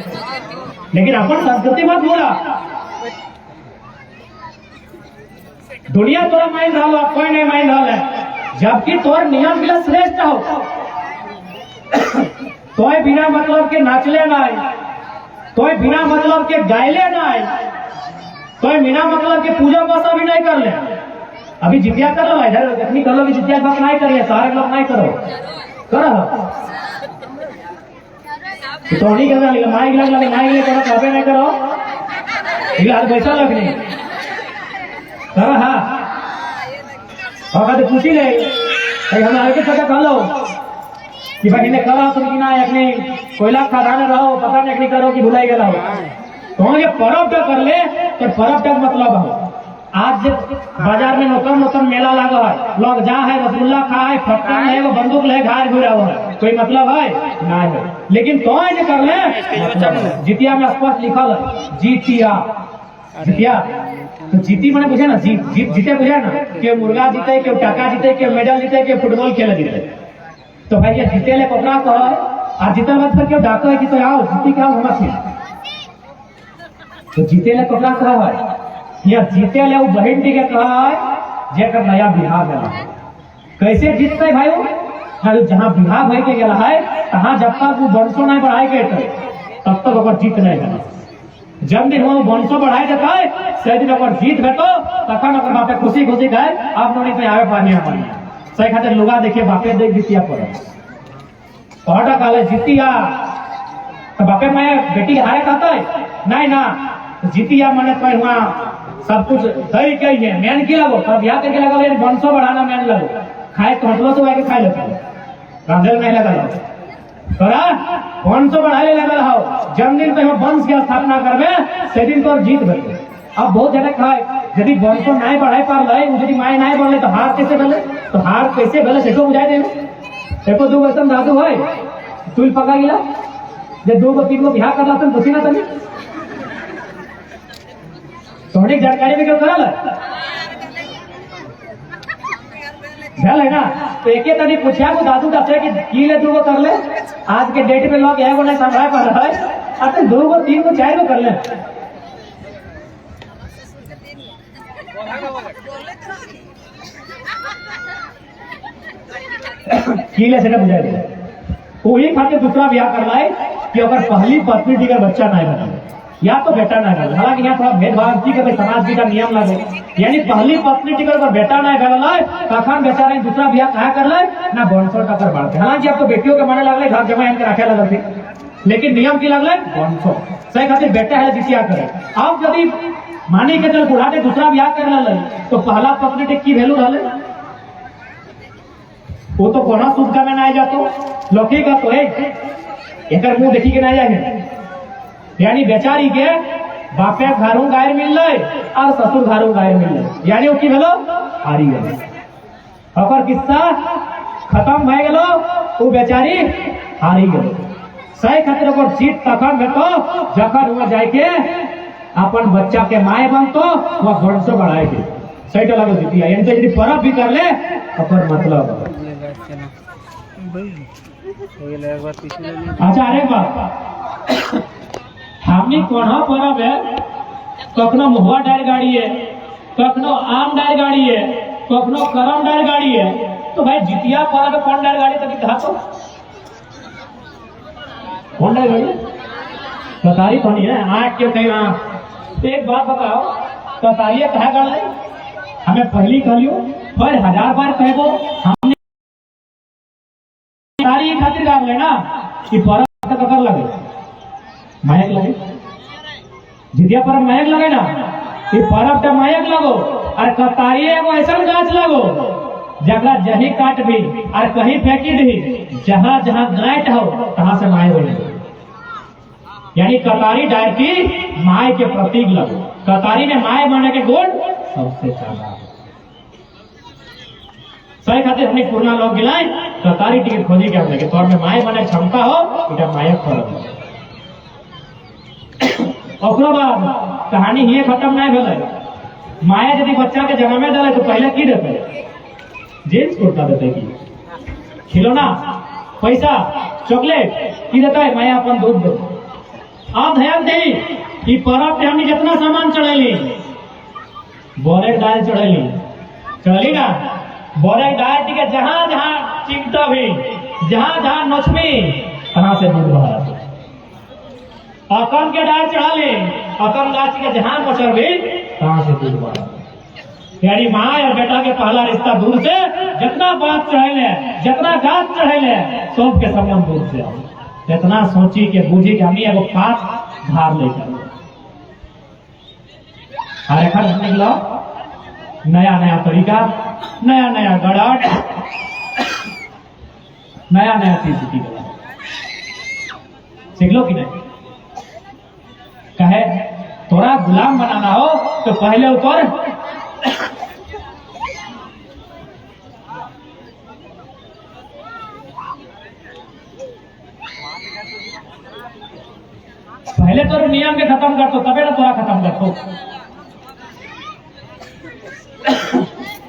लेकिन अपन संस्कृति मत भूला। दुनिया तोरा मान रहा हो, कोई नहीं मान रहा है, जबकि तोर नियम मिला श्रेष्ठ हो। तोय बिना मतलब के नाचले नहीं, तोय बिना मतलब के गायले नहीं, तोय बिना मतलब के पूजा पासा भी नहीं कर ले। अभी जितिया कर लो, इधर इतनी कर लो कि जितिया बात नहीं करिए, सारे लोग नहीं करो करो तो नहीं करना, लेकिन माइक लग लगे माइक ले करो कभी नहीं करो, इलाज पैसा लगने करो। हाँ और कहते पूछी ले हम आगे पता कर लो कि भाई इन्हें करा तुम कि ना अपने कोयला खदान रहो, पता नहीं करो कि भुलाई गया हो। तो ये पर्व तक कर ले तो पर्व तक मतलब हो। आज बाजार में नौतन मेला लगा है, लोग जा है रसगुल्ला खा है, फटका है, वो बंदूक ले घाय घुरा हुआ है, कोई मतलब है नहीं है। लेकिन तो ये कर ले मतलब जितिया में स्पष्ट लिखल है जीतिया, जितिया तो जीती मैंने पूछे ना, जीते बुझे ना कि मुर्गा जीते, कि टाका जीते, कि मेडल जीते, कि फुटबॉल खेल जीते। तो भाई ये जीते ले कपड़ा कहो और जीते बाद फिर क्यों डाको है कि तो आओ जीती क्या घुमा फिर, तो जीते ले कपड़ा कहा है या जीते ले वो बहन टी के कहा है जेकर नया बिहार गया। कैसे जीतते भाई वो, जहाँ बिहार भाई के गया है तहाँ जब तक वो वंशो नहीं बढ़ाए गए तब तक अगर जीत नहीं गया। जब दिन वो वंशो बढ़ाए जाता है सही दिन अगर जीत गए तो तखन अगर बापे खुशी गए आप लोग पे आवे पानी पानी सही खातिर लुगा देखिए बापे देख जीतिया पड़े पहाड़ा काले जीतिया तो बापे मैं बेटी हारे कहता है नहीं ना जीतिया मैंने तो वहाँ सब कुछ सही कही है मैन की लगो तब यहाँ करके लगा वंशो बढ़ाना मैन लगो खाए तो हटलो तो आके खाए लेते रांधल नहीं लगा तोरा वंशो बढ़ाए लगा रहो जन्मदिन पे वंश की स्थापना करवे से दिन तो जीत गए। अब बहुत जगह खाए यदि वंशो नहीं बढ़ाई पा रहे यदि माए नहीं बढ़े तो हार कैसे गले, तो हार कैसे गले सेको बुझाई देवे एको दो ऐसा दादू है तुल पका गिला जब 2 को 3 को बिहार करला तो खुशी ना तनी थोड़ी जानकारी में क्यों करल है ना तो एक तनी पूछा को दादू दसे कि की ले दूगो कर ले, आज के डेट में लोग एगो नहीं संभाल पा रहा है, अरे दूगो तीन को चार को कर ले। की ले से बुझाई दे वही खातिर दूसरा ब्याह करना है कि अगर पहली पत्नी टिकर बच्चा नहीं बना या तो बेटा ना गल। हालांकि यहाँ थोड़ा भेदभाव की कि समाज जी का नियम लगे, यानी पहली पत्नी टिकर पर बेटा ना गल तखन बेचारा दूसरा ब्याह कहा कर ले ना बंसो टकर बढ़ते। हालांकि अब तो बेटियों के माने लगले घर जमा इनके रखे लगल थे, लेकिन नियम की लगले बंसो सही खातिर बेटा है जितिया करे। अब यदि मानी के चल बुढ़ा के दूसरा ब्याह कर ले तो पहला पत्नी टिक की वैल्यू रहे वो तो कोना सूद का में ना जातो लौकी का तो एक मुंह देखी के ना जाए, यानी बेचारी के बापे घरों गायर मिल रहे और ससुर घरों गायर मिल रहे, यानी वो की भेलो हारी गए। और किस्सा खत्म भय गेलो वो बेचारी हारी गई। सही खातिर ओकर जीत तखन भेटो जखन वह जाए के अपन बच्चा के माए बनतो वह वंश बढ़ाए के सही तो लगो जीतिया। यानी तो यदि परब भी कर ले ओकर मतलब। अच्छा अरे बात हमनी कोना परब है, कखनो मुहुआ डाल गाड़ी है, कखनो आम डाल गाड़ी है, कखनो करम डाल गाड़ी है, तो भाई जितिया परब कौन डाल गाड़ी तक धातो कौन डाल गाड़ी कतारी तो नहीं है आँख क्यों कहीं। एक बात बताओ कतारिये कहा गढ़ है, हमें पहली कहलियो पर 1000 बार कहबो हमने कतारी खातिर गाड़ ले ना कि परब तक कर लगे मायक लगे, जितिया परब मायक लगे ना ये परब तो मायक लगो और कतारी एगो ऐसा गाछ लगो जगह जही काट भी और कहीं फेंकी दी जहां जहां गांठ हो तहां से माय हो। यानी कतारी डाल की माय के प्रतीक लगो, कतारी में माय बने के गुण सबसे ज्यादा सही खातिर हमने पुराना लोग गिलाए कतारी टिकट खोजी के हमने तौर में माय बने क्षमता हो इटा मायक फर्क। ओकरो बाद कहानी ही खत्म नहीं भेले, माया यदि बच्चा के जन्मे दिले तो पहले की देते जींस कुर्ता देते की खिलौना पैसा चॉकलेट की देता है माया अपन दूध दे। आप ध्यान दे कि परब पे हमने जितना सामान चढ़ेली बोरे दाल चढ़ेली ना बोरे दाल टिके जहां जहां चिमटा भी जहां जहां नोचमी कहां से दूध बहा अकम के डाल चढ़ा ले अकम गाछ के जहां पचर भी कहां से दूध बहा। यानी माँ और बेटा के पहला रिश्ता दूध से, जितना बात चढ़े जितना गाछ चढ़े सब के समय हम दूध से जितना सोची के बूझी के हमी एगो पात धार लेकर आखिर निकलो नया नया तरीका नया नया गड़ाट नया नया चीज सीख लो कि नहीं। कहे थोड़ा गुलाम बनाना हो तो पहले ऊपर पहले तो नियम के खत्म कर तो तबे ना थोड़ा खत्म कर तो।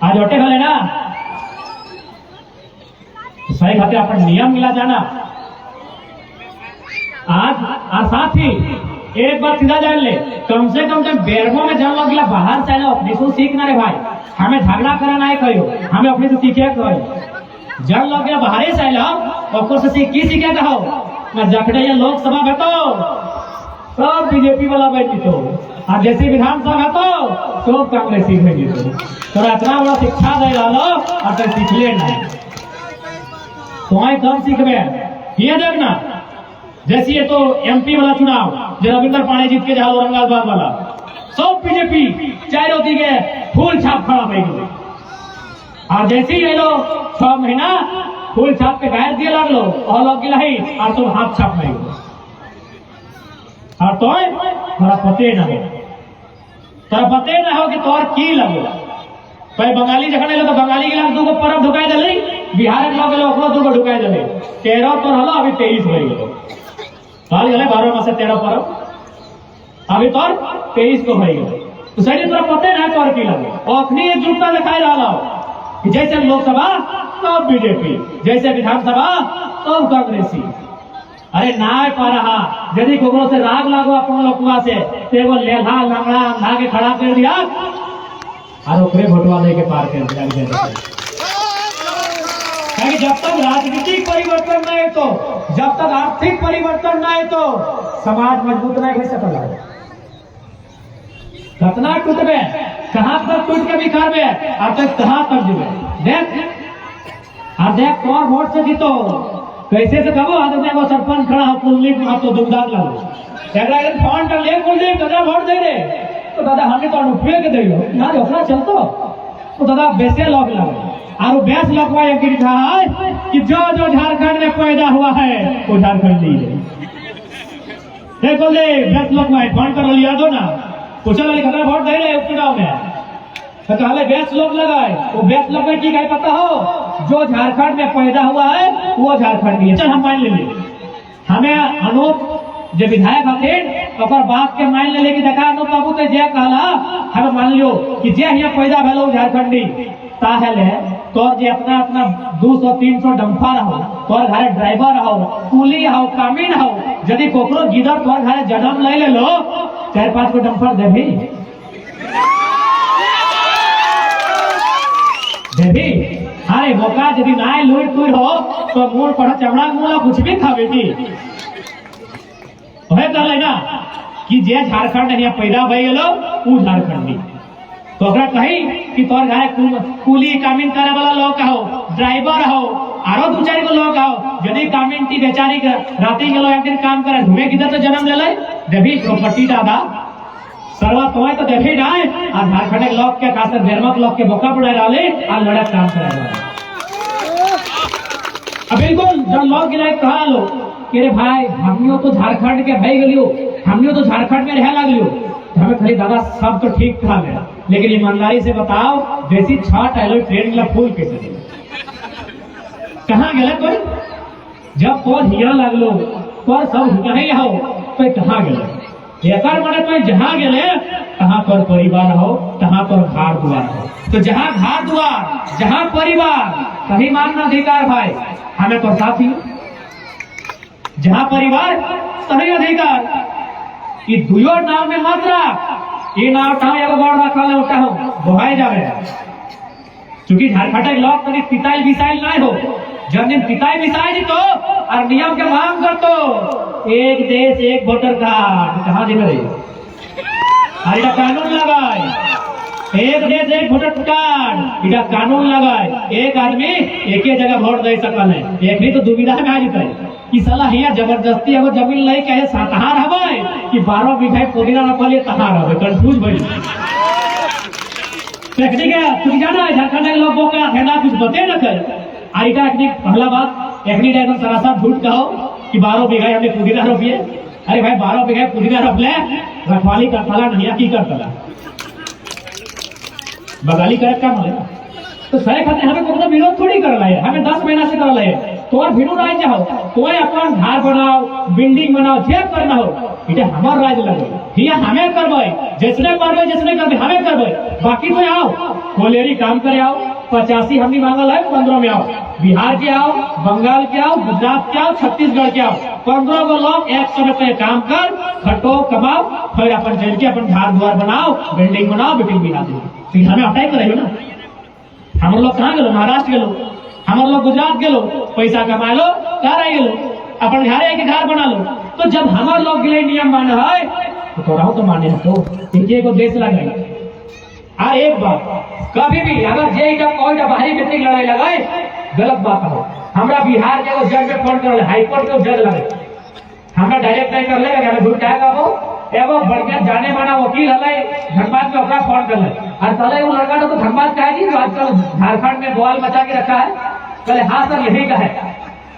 आज होटे खा लेना सही खाते अपन नियम मिला जाना आज और साथ ही एक बात सीधा जान ले कम से कम जब बेरमो में जान लगे बाहर से अपने से सीखना रे भाई, हमें झगड़ा करना है कहो हमें अपने से सीखे कहो जन लगे बाहर से आए से सीख की सीखे कहो ना जखड़े लोकसभा में तो सब बीजेपी वाला बैठी तो और जैसे विधानसभा में तो सब कांग्रेसी में जीतो तो इतना बड़ा शिक्षा दे डालो और फिर सीख लेना तो कम सीखबे ये देखना। जैसे ये तो एमपी वाला चुनाव जो रविंदर पाणे जीत के जहां औरंगाबाद वाला सब बीजेपी चारों दिगे फूल छाप खड़ा हो गई और जैसे ही लो 6 महीना फूल छाप पे गायर दिए लगलो और लग गिलाई और तुम हाथ छाप नहीं और तो थोड़ा पते ना हो तोरा पते ना हो कि तोर की लगो भाई बंगाली जखन एलो तो बंगाली के लाग दूगो परब ढुकाई देले बिहार के लोग ओकरो दूगो ढुकाई देले 13 तो हलो अभी 23 हो गेलो साल गए 12 में से 13 परब अभी तोर 23 को भई गेलो तो सही तोरा पते ना तोर की लगे अखनी एकजुटता दिखाई रहा कि जैसे लोकसभा तब बीजेपी, जैसे विधानसभा तब कांग्रेसी। अरे ना पा रहा यदि कोकरो से राग लागो अपन लोकवा से एगो लेला लंगड़ा अंधा के खड़ा कर दिया और ओकरे भोटवा दे के पार कर दिया। जब तक राजनीतिक परिवर्तन नहीं तो, जब तक आर्थिक परिवर्तन नहीं तो समाज मजबूत नहीं हो सकता। कितना टूटबे, कहां तक टूट के बिखर में और तक कहां तक जीवे। देख कौन वोट से जीतो कैसे से कबो आदमी वो सरपंच खड़ा हो कुलदीप में तो दुखदार लगो एक फोन कर ले कुलदीप दादा वोट दे रे तो दादा हमें तो उपयोग दे ना ओकरा चलतो तो दादा बेसे लोग लगे और बेस लगवा एक गिर है कि जो जो झारखंड में पैदा हुआ है वो झारखंड ली है। देखो ले बेस लगवा फोन कर लिया दो ना पूछा वाली खतरा वोट दे रहे उपचुनाव में तो कहले बेस लोग लगाए वो बेस लोग में ठीक है पता हो जो झारखंड में पैदा हुआ है वो झारखंड है। चल हम मान ले हमें अनूप जो विधायक हथिन और बात के मान ले कि देखा अनूप बाबू तो जे कहला हमें मान लियो कि जे यहाँ पैदा भेलो झारखंडी ताहले तोर जे अपना अपना 200-300 डंफा रहो तोर घरे ड्राइवर रहो कुली हो कामिन हो यदि कोकरो गिदर तोर घरे जन्म ले लो 4-5 को डंफर देभी देवी अरे मौका यदि ना लूट टूट हो तो मूड पढ़ चमड़ा मूला कुछ भी खावे की चले ना कि जे झारखंड यहाँ पैदा भई गेलो वो झारखंडी तो ओकरा कही कि तोर घरे कुली कामिन करे वाला लोग हो ड्राइवर हो आरो 2-4 को लोग हो यदि कामिन टी बेचारी के राती गेलो एक दिन काम करे घूमे किधर तो जन्म ले ले देवी प्रॉपर्टी दादा सर्वा तुम्हें तो देखे ना और झारखंड के लोग के खास निर्मक लोग के बोका पड़े रहे और लड़क काम करे अब बिल्कुल जब लोग गिराए कहा लो कि रे भाई हमियों तो झारखंड के भाई गलियो हमियों तो झारखंड में रह लगियो हमें खाली दादा सब तो ठीक ठाक है लेकिन ईमानदारी से बताओ देसी 6 टॉयलेट ट्रेन का फूल कैसे कहाँ गए कोई जब तो हिया लगलो तो सब नहीं हो तो कहाँ गए एक माने तो जहाँ गए कहाँ पर परिवार हो कहाँ पर घर द्वार हो तो जहाँ घर द्वार जहाँ परिवार कहीं मानना अधिकार भाई हमें तो साथी जहाँ परिवार सही अधिकार ये दुयो नाव में मत रख ये नाव ठाव एगो बड़ रखल उठा हो बोहाई जावे क्योंकि झारखंड के लोग तनी पिताई बिसाइल ना हो जब दिन पिताई बिसाई दी तो और नियम के मांग कर तो एक देश एक वोटर कार्ड कहाँ दे रहे अरे कानून लगाए एक देश एक वोटर कार्ड इधर कानून लगाए एक आदमी एक ही जगह वोट दे सकल है एक भी तो दुविधा में आ जाता है कि साला यहाँ जबरदस्ती अगर जमीन नहीं कहे सातहार हवे कि 12 बीघा पुदीना न पलिए तहार हवे कंफ्यूज भइल टेक्निक है तू जाना है झारखंड के लोग बोका ठंडा कुछ बते न कर आइटा टेक्निक पहला बात टेक्निक एकदम सरासर झूठ कहो कि 12 बीघा हमने पुदीना रोपिए अरे भाई 12 बीघा पुदीना रोप ले रखवाली करतला नहीं की करतला बगाली करे का मिले तो सही खाते हमें कोनो विरोध थोड़ी करला है हमें 10 महीना से करला है तोर भिनु राज जाओ तोय अपन घर बनाओ बिल्डिंग बनाओ जे करना हो इटे हमर राज लगे हिया हमें करबै जिसने करबै जिसने करबै हमें करबै बाकी तो आओ कोलेरी काम करे आओ 85 हमनी मांगल है 15 में आओ बिहार के आओ बंगाल के आओ गुजरात के आओ छत्तीसगढ़ के आओ 15 को लोग एक समय पे काम कर खटो कमाओ फिर अपन चल के अपन घर द्वार बनाओ बिल्डिंग बनाओ बिल्डिंग बना दो फिर हमें हटाई करेगा ना हम लोग कहाँ गए महाराष्ट्र गए हम लोग गुजरात गए पैसा कमा लो घर आई गए अपन घर एक घर बना लो तो जब हमारे लोग के लिए नियम माने है तो थोड़ा तो माने तो इनके को देश लगाए और एक बात कभी भी अगर जे कोई बाहरी व्यक्ति लड़ाई लगाए गलत बात हो हमरा बिहार के जज में फोन कर हाई कोर्ट के जज लगे हमरा डायरेक्ट नहीं कर ले हमें झूठ कहेगा वो एगो बढ़िया जाने माना वकील है धनबाद में अपना फोन कर ले और चले वो लड़का तो धनबाद का है जी जो आजकल झारखंड में बवाल मचा के रखा है कहे हाँ सर यही का है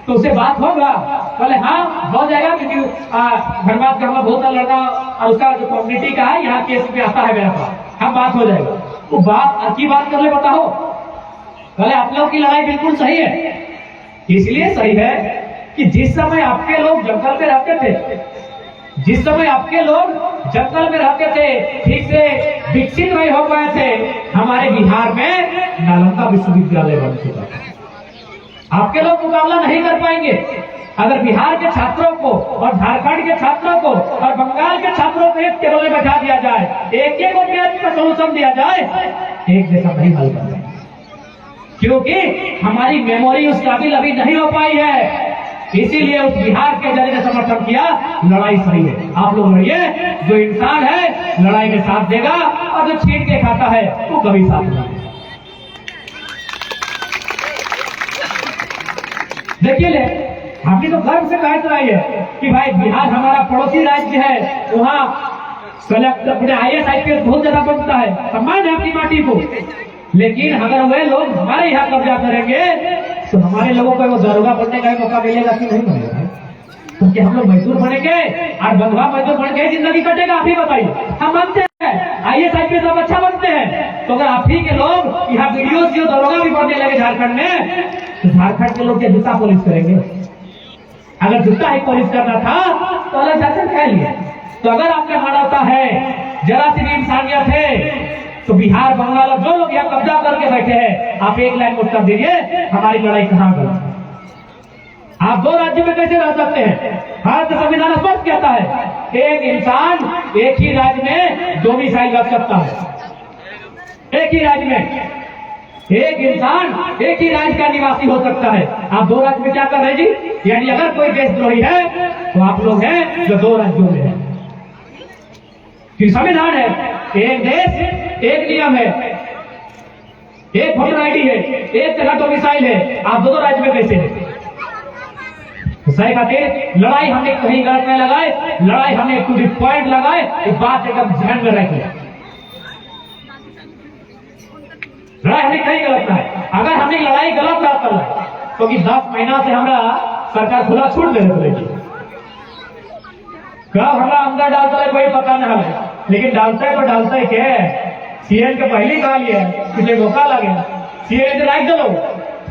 तो उससे बात होगा कहे हाँ हो जाएगा क्योंकि धनबाद का हमारा बहुत लड़का और उसका जो कम्युनिटी का है यहाँ केस पे आता है मेरा पास हम बात हो जाएगा वो बात अच्छी बात कर ले बताओ कहे आप लोग की लड़ाई बिल्कुल सही है इसलिए सही है कि जिस समय आपके लोग जंगल में रहते थे जिस समय आपके लोग जंगल में रहते थे ठीक से विकसित नहीं हो पाए थे हमारे बिहार में नालंदा विश्वविद्यालय बन चुका था आपके लोग मुकाबला नहीं कर पाएंगे। अगर बिहार के छात्रों को और झारखंड के छात्रों को और बंगाल के छात्रों को एक टेबल में बैठा दिया जाए, एक एक केस का सोल्यूशन दिया जाए, एक जैसा नहीं हल कर पाएंगे, क्योंकि हमारी मेमोरी उस काबिल अभी नहीं हो पाई है। इसीलिए उस बिहार के जज ने समर्थन किया, लड़ाई सही है, आप लोग लड़िए। जो इंसान है लड़ाई में साथ देगा, और जो छीन के खाता है वो कभी साथ नहीं देगा। देखिए ले, हमने तो गर्व से कहते रही है कि भाई बिहार हमारा पड़ोसी राज्य है, वहाँ कलेक्टर अपने IAS IPS बहुत ज्यादा बनता है, सम्मान है अपनी माटी को। लेकिन अगर वे लोग हमारे यहाँ कब्जा करेंगे तो हमारे लोगों को वो दरोगा बनने का मौका मिलेगा कि नहीं मिलेगा? क्योंकि हम लोग मजदूर बनेंगे और बंधुआ मजदूर बन के जिंदगी कटेगा। आप ही बताइए, हम मानते हैं IAS IPS सब अच्छा बनते हैं, तो अगर आप ही के लोग यहाँ वीडियो जो दरोगा भी बनने लगे झारखंड में, तो झारखंड के लोग क्या जूता पॉलिश करेंगे? अगर जूता ही पॉलिश करना था तो अलग शासन कह लिए। तो अगर आपका मानवता है, जरा सी भी इंसानियत है, तो बिहार बंगाल और जो लोग यहाँ कब्जा करके बैठे हैं, आप एक लाइन में उत्तर दीजिए, हमारी लड़ाई कहाँ गई? आप दो राज्यों में कैसे रह सकते हैं? भारत का संविधान स्पष्ट कहता है एक इंसान एक ही राज्य में डोमिसाइल रख सकता है। एक ही राज्य में एक इंसान एक ही राज्य का निवासी हो सकता है। आप दो राज्य में क्या कर रहे जी? यानी अगर कोई देशद्रोही है तो आप लोग हैं जो दो राज्यों में है। संविधान है, एक देश एक नियम है, एक वोटर ID है, एक जगह डोमिसाइल है, आप दो राज्य में कैसे हैं? सही खातिर लड़ाई हमने कहीं गलत नहीं लगाए, लड़ाई हमने टू द पॉइंट लगाए। इस बात एकदम ध्यान में रखिए, लड़ाई हमने कहीं गलत ना है। अगर हमने लड़ाई गलत ना कर तो 10 महीना से हमारा सरकार खुला छूट दे रही, कब हमारा अंदर डालता है कोई पता नहीं है, लेकिन डालता है तो डालता है क्या है? CM के पहले कहा लिया किसी मौका लगे CM इधर राख दो।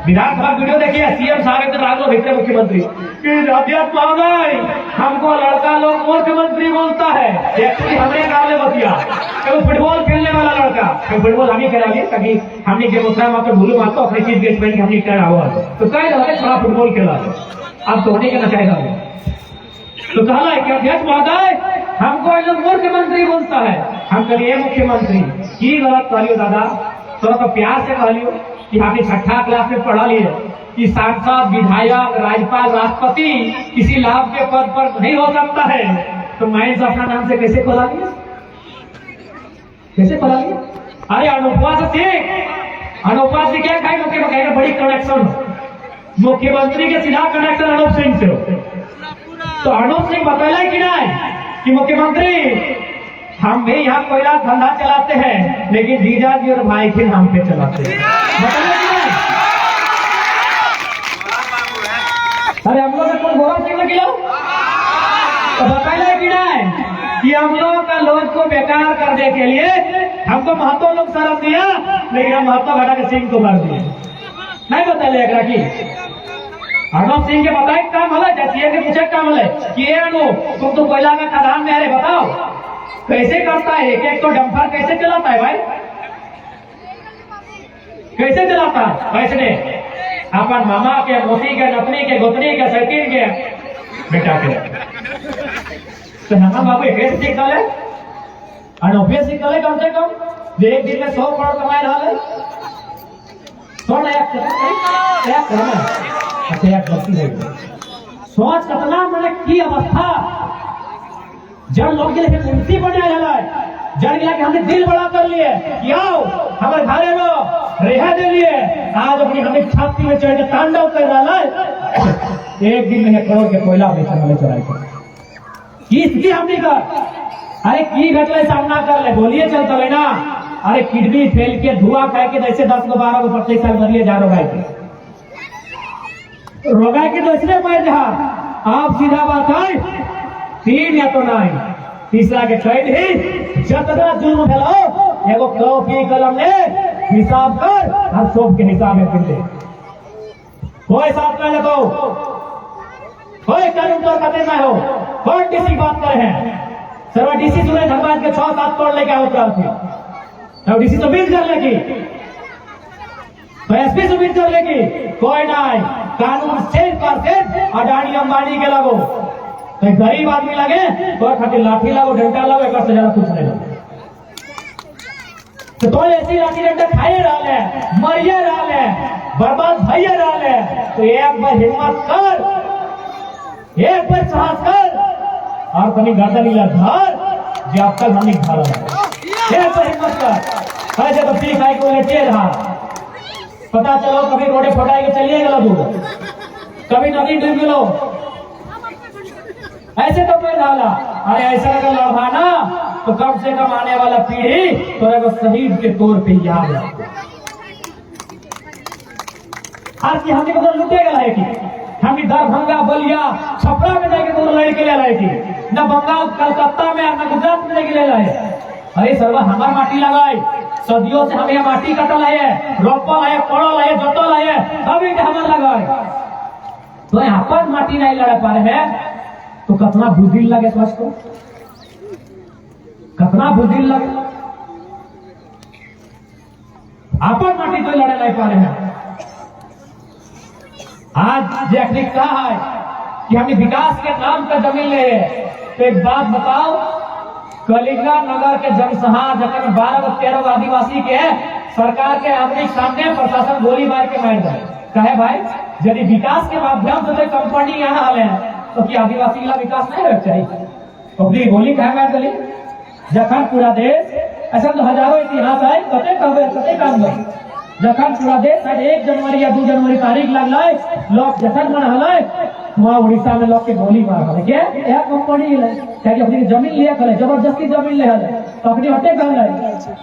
विधानसभा वीडियो देखिए, CM साहब इधर राख दो वित्त मुख्यमंत्री अध्यक्ष महोदय, हमको लड़का लोग मुख्यमंत्री बोलता है। एक्चुअली हमने काले बतिया फुटबॉल खेलने वाला लड़का, फुटबॉल हम ही खेला ताकि हमने बेगूसराय वहां पे भूलू मारता अपने चीफ गेस्ट में हमने कह हुआ तो कह रहा थोड़ा फुटबॉल खेला है, अब धोनी के न कहेगा तो कहा है कि अध्यक्ष महोदय हमको लोग मुख्यमंत्री बोलता है। हम कहिए मुख्यमंत्री की गलत कहलियो दादा, थोड़ा तो प्यार से कहलियो कि आपने 6ठा क्लास में पढ़ा लिए कि सांसद, विधायक, राज्यपाल, राष्ट्रपति किसी लाभ के पद पर नहीं हो सकता है, तो माइंस अपना नाम से कैसे खोला लिया? कैसे खोला लिया? अरे अनुपमा से सीख, अनुपमा से क्या खाएगा? कहेगा बड़ी कनेक्शन, मुख्यमंत्री के सीधा कनेक्शन अनूप सिंह से हो। तो अनूप सिंह बताया कि नहीं कि मुख्यमंत्री हम भी यहाँ कोयला धंधा चलाते हैं, लेकिन जीजा जी और भाई के नाम पे चलाते हैं, बताया कि नहीं? अरे हम लोग कौन गोरा सिंह लगी लो तो बताया कि नहीं कि हम लोग का लोग को बेकार करने के लिए हमको महतो लोग शरण दिया, लेकिन हम महतो घटा के सिंह को मार दिए। नहीं बताया एक राखी अर्नब सिंह के बताए काम है, जैसे के पूछे काम है कि ये अनु तुम तो कोयला का खदान में, अरे बताओ कैसे करता है? एक तो डंपर कैसे चलाता है भाई? कैसे चलाता है? वैसे अपन मामा के, मोती के, नतनी के, गोतनी के, सैतीन के बेटा के तो हेमा बाबू एक सीख डाले, अनोपे सीख डाले कम से कम। एक दिन में 100 करोड़ कमाए रहा है, 100 सोच कतना मैंने की अवस्था जन लोग के लिए मूर्ति बना है, जन के लिए हमने दिल बड़ा कर लिए, आओ हमारे घरे में रेहा दे लिए, आज अपनी हमें छाती में चढ़ के तांडव कर रहा है। एक दिन में 1 करोड़ के कोयला बेचने वाले चढ़ाई इसकी हमने कर, अरे की घटना सामना कर ले, बोलिए चलता है ना। अरे किडनी फेल के धुआं खाए के जैसे 10 को 12 को 25 साल मरिए जा रोगाई के रोगा के तो इसलिए मर जा। आप सीधा बात है 3 या तो नहीं, तीसरा के ट्रेड ही जतना जुल्म फैलाओ, एगो कॉपी कलम ले हिसाब कर और सब के हिसाब में फिर दे, कोई साथ में लगो, कोई कानून तो करते ना हो, कौन किसी बात कर है सर्वा डीसी सुने धनबाद के 6-7 तोड़ लेके होता है, डीसी तो बीच कर लेगी, तो एसपी से बीच कर लेगी, कोई नहीं कानून सिर पर सिर अडानी अंबानी के लगो, तो गरीब आदमी लगे तो खातिर लाठी लगो, डंडा लगो, एक से ज्यादा कुछ नहीं लगो। तो ऐसी लाठी डंडा खाए रहा है, मरिए रहा है, बर्बाद भइए रहा है। तो एक बार हिम्मत कर, एक बार साहस कर और कभी गर्दन हिला धर, जो अब तक हमने खा रहा है। एक बार हिम्मत कर, ऐसे तो पी खाई को लेटे रहा, पता चलो कभी रोडे फटाई के चलिए गला दूर, कभी नदी डूब गलो, ऐसे तो मैं डाला। अरे ऐसा अगर लड़ाना तो कम से कम आने वाला पीढ़ी तो शहीद के तौर पे याद रखो। आज की हमने मतलब लुटे गए कि हमने दरभंगा, बलिया, छपरा में जाके दूर लड़ के ले रहे थे, न बंगाल कलकत्ता में, न गुजरात में जाके ले रहे। अरे सर्व हमार माटी लगाए, सदियों से हमें माटी कटल है, रोपल है, पड़ल है, जोतल है, अभी हमार लगाए। तो यहाँ पर माटी नहीं लड़ा पा रहे हैं तो कितना बुद्धिल लगे, सोच को कितना बुद्धिल लगे। आपन माटी तो लड़े नहीं पा रहे हैं। आज देखने कहा है कि हमने विकास के नाम पर जमीन ले है, तो एक बात बताओ, कलिंगा नगर के जनसभा जगह में 12-13 आदिवासी के सरकार के आदमी सामने प्रशासन गोली मार के मार जाए। कहे भाई यदि विकास के माध्यम से कंपनी यहाँ आए तो क्या आदिवासी का विकास नहीं होना चाहिए? अपनी गोली कहे मार गली जखन पूरा देश, ऐसा तो हजारों इतिहास है, कते कहबे कते काम गए जखन पूरा देश 1 जनवरी या 2 जनवरी तारीख लगल, लोग जखन मन हल वहाँ उड़ीसा में लोग के गोली मार हल के यह कंपनी है अपनी जमीन लिया करे, जबरदस्ती जमीन ले हल तो अपनी हटे कहल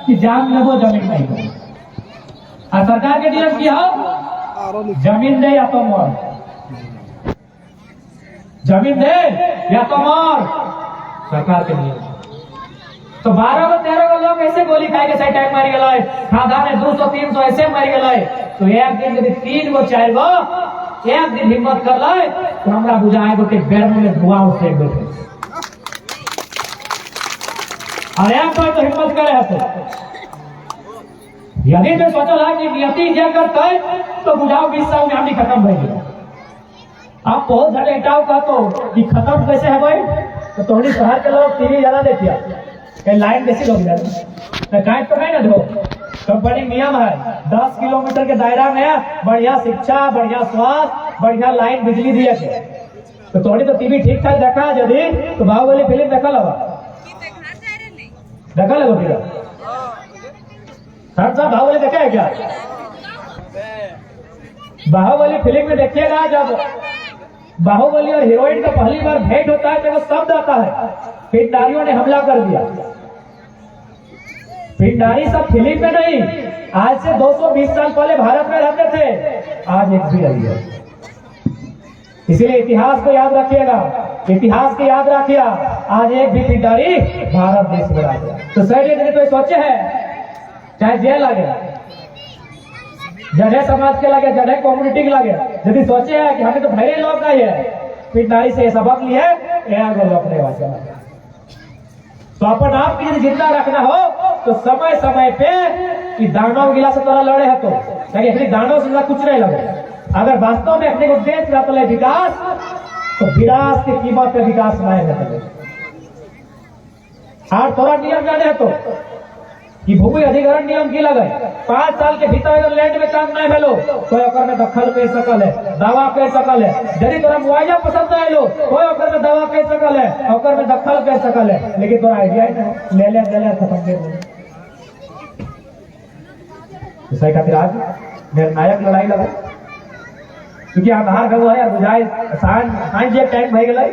कि जान लेबो जमीन नहीं करो। और सरकार के नियम की हो जमीन दे या तो मर, जमीन दे या तो मर, सरकार के नियम। तो 12-13 लोग ऐसे गोली खाए के सही टाइम मारी गए, खादा में 200-300 ऐसे मारी गए। तो एक दिन यदि 3 गो 4 गो एक दिन हिम्मत कर ले तो हमरा बुझाए गोटे बेर में धुआं उठे बैठे। और एक बार तो हिम्मत करे है यदि मैं सोचल है कि नियति जे करते तो बुझाओ 20 साल में हमने खत्म हो गया। आप बहुत ज्यादा हटाओ का तो कि खत्म कैसे है भाई, तो थोड़ी शहर के लोग टीवी ज्यादा देखिए, लाइन कैसी लोग काट तो नहीं ना दो। कंपनी नियम है 10 किलोमीटर के दायरा में बढ़िया शिक्षा, बढ़िया स्वास्थ्य, बढ़िया लाइन बिजली दिए थे। तो थोड़ी तो टीवी ठीक ठाक देखा यदि तो बाहुबली फिल्म देखल होगा, देखल है फिर सर साहब बाहुबली देखा है क्या? बाहुबली फिल्म में देखिएगा जब बाहुबली और हीरोइन का पहली बार भेंट होता है तो वो शब्द आता है पिंडारियों ने हमला कर दिया। पिंडारी सब फिल्म में नहीं, आज से 220 साल पहले भारत में रहते थे, आज एक भी रही है। इसलिए इतिहास को याद रखिएगा, इतिहास को याद रखिए, आज एक भी पिंडारी भारत देश में रह गया। तो सही तो सोचे है चाहे जेल लगे, जड़े समाज के लगे, जड़े कम्युनिटी के लगे, यदि सोचे है कि हमें तो भरे लोग नहीं है, पिंडारी से सबक लिए अपने वाले। तो अपन आप की यदि जिंदा रखना हो तो समय समय पे कि दानव गिला से तोरा लड़े है तो अपनी दानव से कुछ नहीं लगे। अगर वास्तव में अपने को देश रहता है विकास तो विकास की कीमत पे विकास नहीं रहता। और थोड़ा नियम जाने है तो कि भूमि अधिग्रहण नियम की लगे 5 साल के भीतर अगर लैंड में काम नहीं भेलो तो में दखल कर सकल है, दावा कर सकल है। यदि तोरा मुआवजा पसंद नहीं लो तो में दावा कर सकल है, ओकर में दखल कर सकल है, लेकिन तोरा आइडिया ले ले खत्म कर सही खातिर आज निर्णायक लड़ाई लगे क्योंकि आधार वो है बुझाए साइंस जे टाइम भय गए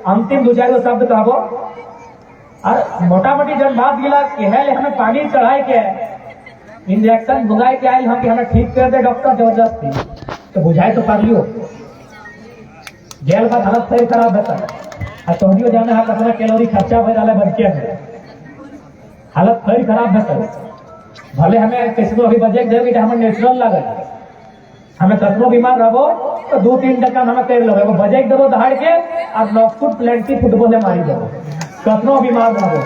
अंतिम 2-4 शब्द कहबो। और मोटा मोटी जब बात गिला हेल हमें पानी चढ़ाए के इंजेक्शन भुगाए के आयल हम कि हमें ठीक कर दे डॉक्टर जबरदस्ती तो बुझाए तो पार लियो जेल का हालत सही खराब होता है। और तोहरियो जाने है कितना कैलोरी खर्चा हो रहा है बच्चे में, हालत सही खराब होता है। भले हमें किसी को अभी बजट देगी तो हमें नेचुरल लगे, हमें कतनो बीमार रहो तो 2-3 टका हमें कर लो, बजट देवो दहाड़ के और नॉकफुट प्लेंटी फुटबॉल मारी दो कतनो बीमार रहो।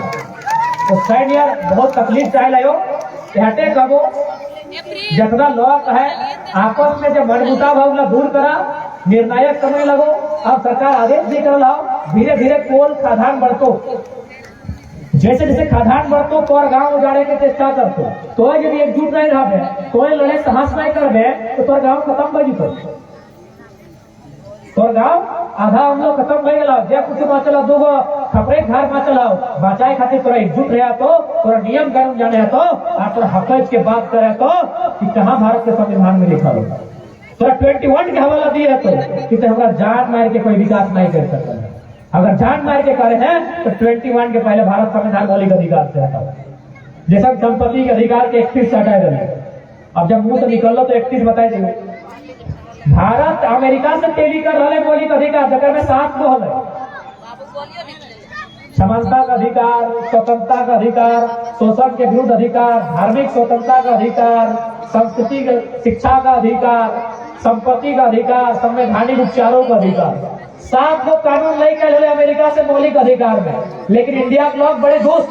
तो सैड यार बहुत तकलीफ चाहे लो हटे कबो जितना लोग है आपस में जब मनमुटाव भावना दूर करा, निर्णायक समय लगो। अब सरकार आदेश भी कर लाओ, धीरे धीरे कोल खादान बढ़तो, जैसे जैसे खादान बढ़तो तो और गाँव उजाड़े के चेष्टा करतो, तो यदि एकजुट नहीं रहे, तो लड़े साहस नहीं करबे तो तोर गाँव खत्म हो जितो। तोर गाँव आधा हम लोग खत्म हो गया। जे कुछ चला दो खपरे घर में चलाओ, बचाए खातिर तोरा एकजुट रहा तो, तोरा नियम कानून जाने तो, और तोरा हक के बात करे तो कि कहाँ भारत के संविधान में लिखा हो। तोरा 21 के हवाला दिए तो कि हमारा जान मार के कोई विकास नहीं कर सकता। अगर जान मार के करे हैं तो 21 के पहले भारत संविधान मौलिक अधिकार से हटाओ। जैसा संपत्ति के अधिकार के 31 से हटाए गए। अब जब मुंह से निकल लो तो 31 बताए दे। भारत अमेरिका से तेजी कर रहे मौलिक अधिकार, जगह में 7 गो है। समानता का अधिकार, स्वतंत्रता का अधिकार, शोषण के विरुद्ध अधिकार, धार्मिक स्वतंत्रता का अधिकार, संस्कृति शिक्षा का अधिकार, संपत्ति का अधिकार, संवैधानिक उपचारों का अधिकार। 7 गो कानून लेकर अमेरिका से मौलिक अधिकार में। लेकिन इंडिया के लोग बड़े दोस्त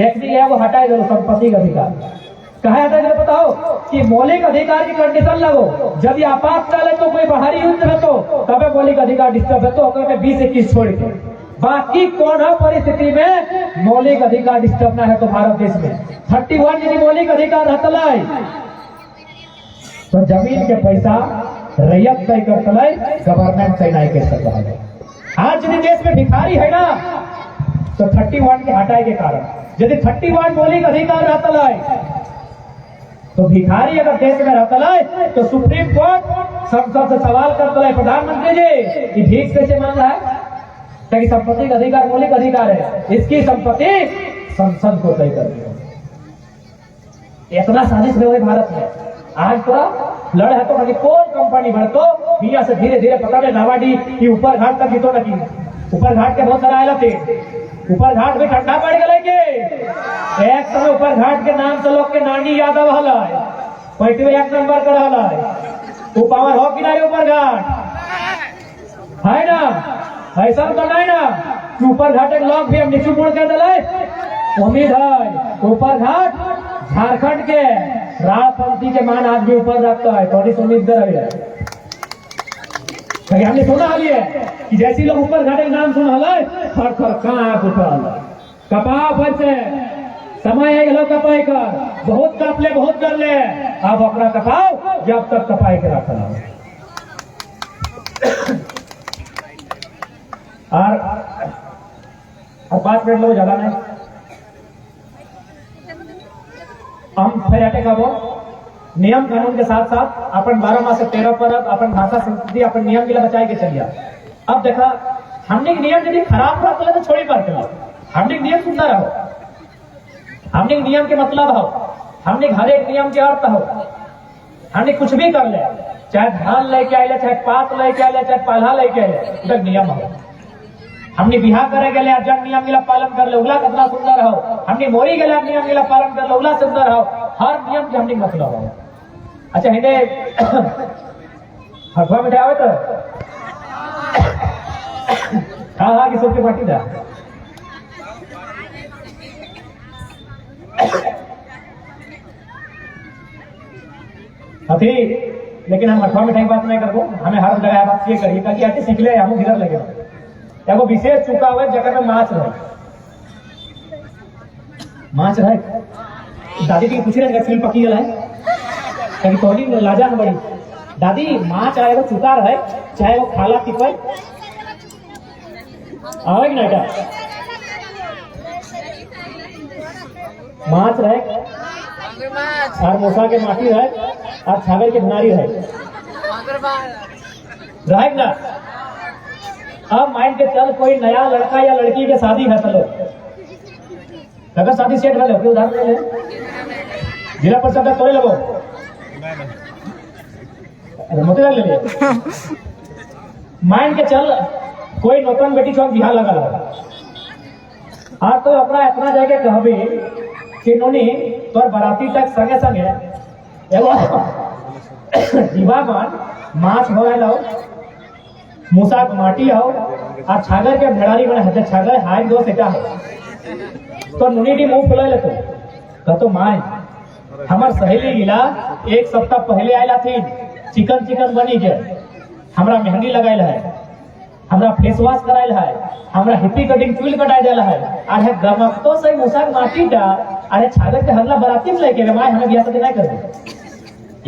एक भी है वो हटाए दो संपत्ति का अधिकार। कहा जाता है बताओ कि मौलिक अधिकार की कंडीशन लगो, जब ये आपातकाल है तो कोई बाहरी युद्ध है तो तब मौलिक अधिकार डिस्टर्ब है तो 20-21 छोड़ के बाकी कौन है परिस्थिति में मौलिक अधिकार डिस्टर्ब ना है तो भारत देश में 31 यदि मौलिक अधिकार रहता तो जमीन के पैसा रैयत तय करता गवर्नमेंट तय नहीं कर सकता है। आज यदि देश में भिखारी है ना तो 31 के हटाए के कारण, यदि 31 मौलिक अधिकार रहता तो भिखारी अगर देश में रहता तो सुप्रीम कोर्ट संसद से सवाल करता है, प्रधानमंत्री जी ये भीख कैसे मांग रहा है? क्योंकि संपत्ति का अधिकार मौलिक अधिकार है, इसकी संपत्ति संसद को तय कर दिया। इतना साजिश में हुए भारत में। आज थोड़ा लड़ है तो कोल कंपनी बढ़तो दुनिया से धीरे धीरे पकड़ ले नावाडी की ऊपर घाट तक जीतो लगी। ऊपर घाट के बहुत सारा आयला थे, ऊपर घाट में ठंडा पड़ गए के एक समय ऊपर घाट के नाम से लोग के नानी यादव हला पैटवे 1 नंबर कर हला वो पावर हो किनारे ऊपर घाट है ना, ऐसा तो नहीं ना कि ऊपर घाट के लोग भी हम नीचे मुड़ कर दिले। उम्मीद है ऊपर घाट झारखंड के राजपंथी के मान आज भी ऊपर रखता है, थोड़ी उम्मीद है। हमने सुना है कि जैसे लोग ऊपर घाटे नाम सुना थर थर कहाँ उठल कपा पर से समय है लोग कपाई कर बहुत कप ले बहुत कर ले, अब अपना कपाओ जब तक कपाई के रखा और 5 मिनट लोग ज्यादा नहीं हम फिर हटे का वो नियम कानून के साथ साथ अपन 12 माह से 13 परब अपन भाषा संस्कृति अपन नियम के लिए बचाए के चलिए। अब देखा हमने नियम यदि खराब रहा तो छोड़ी पर हमने नियम सुंदर हो, हमने नियम के मतलब हो, हमने हर एक नियम के अर्थ हो, हमने कुछ भी कर ले, चाहे धान लेके आए चाहे पात लेके आए चाहे पाला लेके आए उधर नियम हो। हमने बिहार करे गए जन नियम गिला पालन कर ले उगला कितना सुंदर हो, हमने मोरी गला नियम गिला पालन कर ले उगला सुंदर हो। हर नियम के हमने मतलब हो। अच्छा हिंदे हथवा मिठाई आवे तो हाँ कि सबके बाटी दा अभी लेकिन हम हथवा मिठाई बात नहीं करबो, हमें हर जगह बात ये करिए ताकि आके सीख ले हम गिरर लगे एगो विशेष चुका हुआ जगह में माछ रहे दादी की पूछ रहे फिल्म पकी गला है कभी तोहनी लाजा न बड़ी दादी माछ आएगा चुका रहे चाहे वो खाला पिपई आवे कि ना माछ रहे और मोसा के माटी रहे और छागर के धनारी रहे ना। अब माइंड के चल कोई नया लड़का या लड़की के शादी है चलो अगर शादी सेट है तो उदाहरण ले जिला परिषद तोड़े लगो मोती ले लिए माइंड के चल कोई नौतन बेटी चौक बिहार लगा आज तो अपना इतना जगह कहबी कि नोनी तोर बराती तक संगे संगे एगो जीवागन माछ हो लाओ मूसा माटी आओ और छागर के भेड़ारी बने हते छागर हाय दो सेटा हो तो नुनी डी मुंह फुला लेतो तो माय हमार सहेली गिला एक सप्ताह पहले आयला थी चिकन बनी के हमरा मेहंदी लगायल है, हमरा फेस वॉश करायल है, हमरा हिप्पी कटिंग चूल कटाई देला है। अरे गमकतो से मुसाक माटी का अरे छागर के हल्ला बराती में लेके माय हमें बियाह शादी नहीं कर दे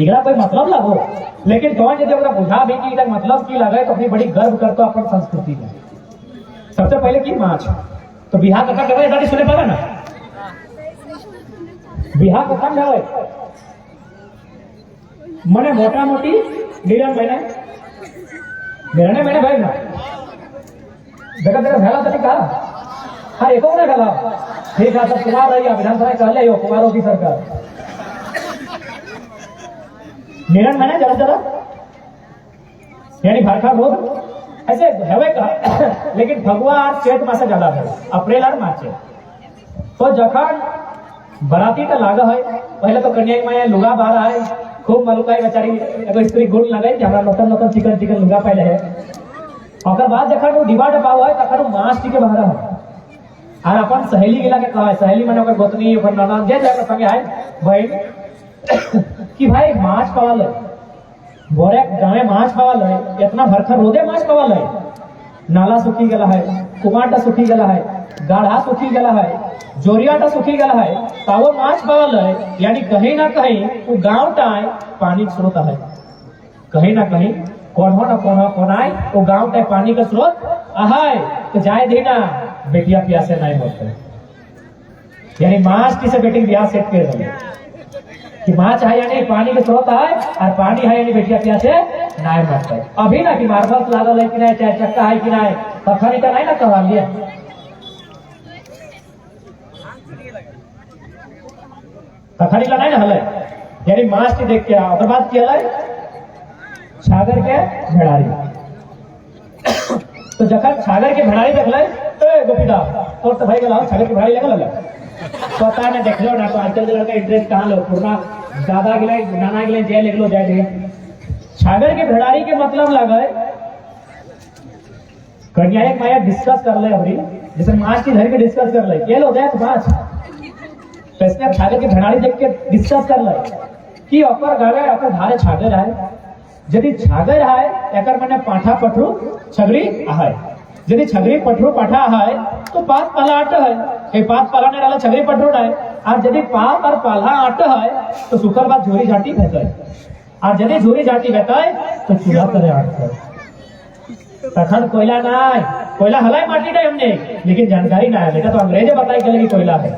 इगरा कोई मतलब लगो। लेकिन कौन यदि ओकरा बुझा भी कि इधर मतलब की लगे तो अपनी बड़ी गर्व करतो अपन संस्कृति में। सबसे पहले की माछ तो बिहार का करवे दादी सुने पावे ना बिहार को कम जावे मने मोटा मोटी नीलन महीने भाई ना जगह जगह भेला तक कहा हाँ एको ने भेला ठीक है सब कुमार रही विधानसभा कहले हो कुमारों की सरकार नीलन महीने जरा यानी भरखा रोज ऐसे हवे का लेकिन फगुआ और चैत मासे ज्यादा है अप्रैल और मार्च तो जखन बराती तो लागा है पहले तो कन्या में लुगा बारा है खूब मलुकाई बेचारी एगो स्त्री गुण लगे कि हमरा नौतन चिकन लुगा पहले है और बाद जखन वो डिबा डबाव है तखन वो मांस टिके बहरा है और अपन सहेली गिला के कहा है सहेली मैंने ओकर गोतनी ओकर ननद जे जाकर संगे है बहन कि भाई माछ पावल है बोरे गाँव माछ पावल है इतना भरखर रोदे माछ पावल है नाला सुखी गला है कुमाटा सुखी गला है गाढ़ा सुखी गला है जोरियाटा सुखी गला है तावो माछ पावल है यानी कहीं ना कहीं वो गाँव टाए पानी स्रोत है कहीं ना कहीं कोनाए वो गाँव टाए पानी का स्रोत है तो जाए देना बेटिया प्यासे नहीं होते यानी माछ की से बेटी ब्याह सेट कर रही कि माछ है यानी पानी के स्रोत है और पानी है यानी बेटिया प्यासे नहीं मरते अभी ना कि मार्बल्स लागल है कि नहीं चाहे चक्का है कि नहीं तखनी का नहीं ना करवा लिया तखनी का नहीं ना हले यानी माछ के देख के और बात किया है छागर के भेड़ारी तो जखन छागर के भेड़ारी देख ले तो गोपीदा और तो भाई गला छागर के भेड़ारी लगल पता नहीं देख लो ना तो आजकल लड़का इंटरेस्ट कहाँ लो पूरा दादा गिले नाना गिले जय लिख लो जय छागर के भेड़ारी के मतलब लगा कन्या एक माया डिस्कस कर ले अभी जैसे माछ की धर के डिस्कस कर ले ये लो जाए तो माछ तो इसने छागर के भेड़ारी देख के डिस्कस कर ले कि अपर गावे अपर धारे छागर है यदि छागर है एकर मैंने पाठा पठरू छगड़ी है यदि छगड़ी पठरू पाठा है तो पात पाला आट है पात पाला ने डाला छगड़ी पठरू है और यदि पात और पाला आट है तो सुखल बात झोरी झाटी भेटे और यदि झोरी झाटी भेटे तो चूल्हा करे आट है तखन कोयला ना कोयला हलाई माटी नहीं हमने लेकिन जानकारी ना है बेटा तो अंग्रेजे बताई के लगी कोयला है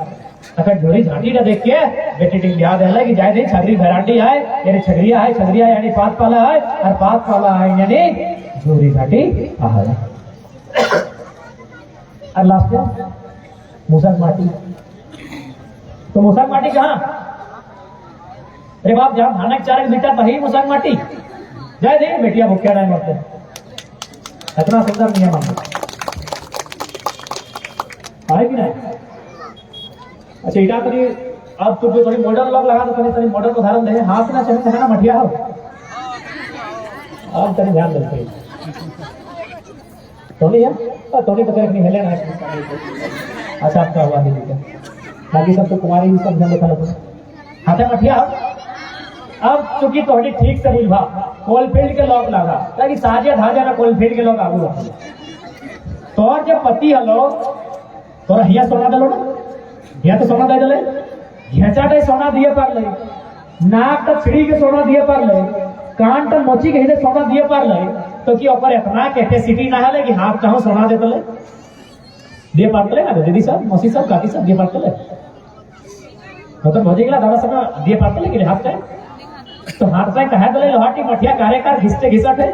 तखन झोरी झाटी ना देख के बेटी टिक याद है कि जाए नहीं छगड़ी भराटी है यानी छगड़िया है यानी पात पाला है और पात पाला है यानी झोरी झाटी है और लास्ट में मूसक माटी तो मूसक माटी कहाँ अरे बाप जहाँ धानक चारक बीटा तही मूसक माटी जाए दे बेटिया भूखिया नहीं मरते इतना सुंदर नियम है कि नहीं अच्छा इटा तरी अब तो थोड़ी मॉडल लग लगा तो तरी मॉडल को धारण दे हाथ ना चले ना मठिया हो अब तरी ध्यान देते टोनी है टोनी तो कहीं हिले ना अच्छा आपका हुआ दीदी का बाकी सब तो कुमारी भी सब देखा लोग हाथे मठिया अब चूंकि तोहनी ठीक से बुझा कोलफील्ड के लोग लगा ताकि साजे धाजे ना कोलफील्ड के लोग आगू रखा तोर जब पति हलो तोरा हिया सोना दलो ना हिया तो सोना दे दले घेचाटे सोना दिए पार ले नाक तो छिड़ी के सोना दिए पार ले कान तो मोची के हिदे सोना दिए पार ले तो कि ओपर इतना कैपेसिटी ना है कि हाथ कहाँ सोना दे दले दिए पार ले ना दीदी सब मौसी सब काकी सब दिए पार ले तो भौजी गला दादा सब दिए पार ले कि हाथ का तो हाथ से कहा दले लोहाटी मठिया कार्यकार घिसते घिसट है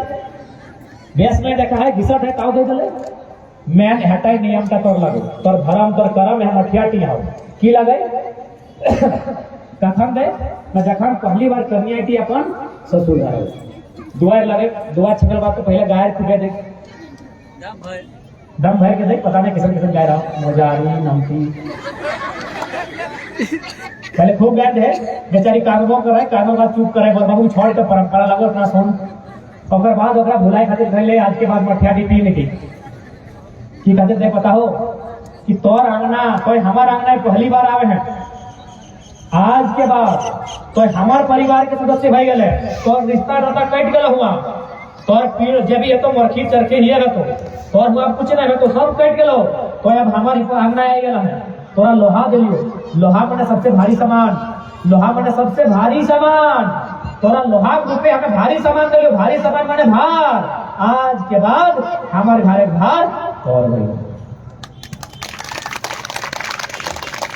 बेस में देखा है घिसट है ताव दे दले मैन हटाई नियम का तोर लगो तोर भरम तोर करम है मठिया टी आओ की लगे कथन दे मैं जखन पहली बार कन्या टी अपन ससुर घर दुआर लगे दुआर छकल बात तो पहले गाय फूके देख दम भर के देख पता नहीं किसन किसन गाय रहा मजारी नमकी पहले खूब गाय है बेचारी कानों करे कानों का चुप करे बाबू छोड़ के परंपरा लगो अपना सुन और बाद ओकरा भुलाई खातिर घर ले आज के बाद मठिया टी पी नहीं की कहते दे पता हो कि तोर आंगना कोई हमार आंगना पहली बार आवे हैं आज के बाद तो हमार परिवार के सदस्य भाई गए तो रिश्ता नाता कट गल हुआ तोर पीड़ जब ये तो मरखी चरखे ही है तो और हुआ कुछ नहीं तो सब कट गलो तो अब हमारे अंगना आ गया है तोरा लोहा दिलियो लोहा मैंने सबसे भारी सामान लोहा मैंने सबसे भारी सामान तोरा लोहा रूपे हमें भारी सामान दिलियो भारी सामान मैंने भार आज के बाद हमारे घरे भार और भाई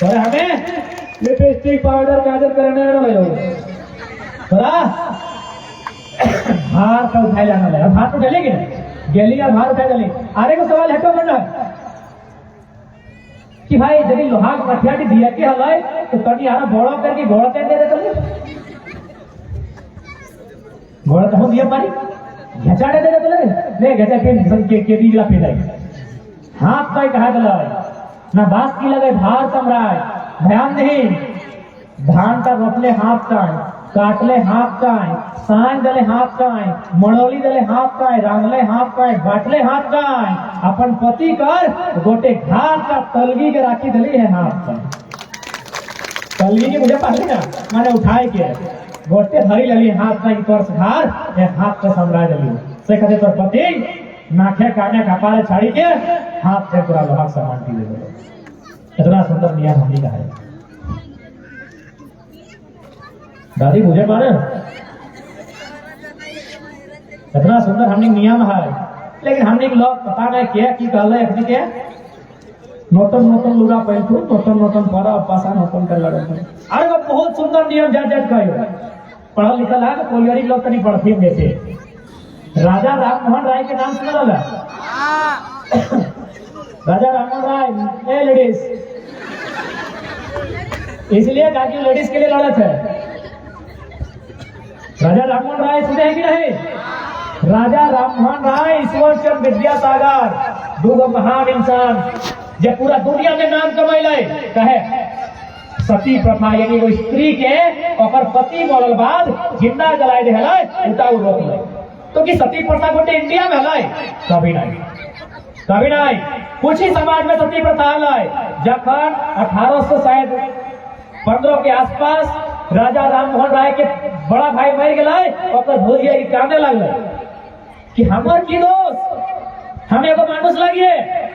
तो हमें लिपस्टिक पाउडर काजल करने ना भाई थोड़ा भार का उठाए जाना लगा भार तो चलेगी ना गेली या भार उठाए चलेगी आरे को सवाल है तो बनना कि भाई यदि लोहा का मठियाटी दिया के हलाए तो तनी आरा बोड़ा करके घोड़ा कर दे दे घोड़ा तो हम दिया पानी घचा दे दे ले घचा के बीगला पे जाए हाथ पाई कहा चला ना बात की लगे भार सम्राय ध्यान नहीं धान का रोपले हाथ का काटले हाथ का सांझ दले हाथ का मड़ौली दले हाथ का रांगले हाथ का बाटले हाथ का अपन पति कर गोटे घाट का तलगी के राखी दली है हाथ का तलगी की मुझे पहले ना मैंने उठाए के गोटे धरी लली हाथ का तोर घार हाथ का सम्राट दली से कहते तोर पति नाखे काने कपाले छाड़ी के हाथ से पूरा लोहा सामान पी ले इतना सुंदर नियम हमने का है दादी मुझे माने इतना सुंदर हमने नियम है लेकिन हमने लोग पता नहीं क्या की कहले अपने के नोटन नोटन लुगा पहनतु नोटन नोटन परा पासा नोटन कर लगा अरे वो बहुत सुंदर नियम जज जज कहियो पढ़ा लिखा है तो कोई लोग तनी पढ़ती देते राजा राममोहन राय के नाम सुना लगा राजा राममोहन राय ए लेडीज इसलिए ताकि लेडीज के लिए लड़त है राजा राममोहन राय सुने हैं कि नहीं राजा राममोहन राय ईश्वर चंद विद्यासागर दो महान इंसान जब पूरा दुनिया में नाम कमाइले कहे सती प्रथा यानी वो स्त्री के और पति मरल बाद जिंदा जलाए दे हलाए उताऊ रोक ले तो कि सती प्रथा गोटे इंडिया में हलाए कभी नहीं कुछ ही समाज में सती प्रथा हलाए जखन 1800 शायद 15 के आसपास राजा राममोहन राय के बड़ा भाई मर गए और भोजिया कांदे लगल कि हमार की दोस्त हमें एगो मानुस लगिए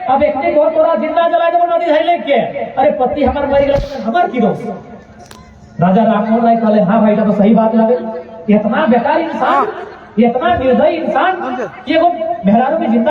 अब एक को तोरा जिंदा जला देबो नदी धैले के अरे पति हमार मर गए हमार की दोस्त राजा राममोहन राय कहले हाँ भाई तो सही बात लगे इतना बेकार इंसान इतना निर्दयी इंसान कि एगो मेहरारू में जिंदा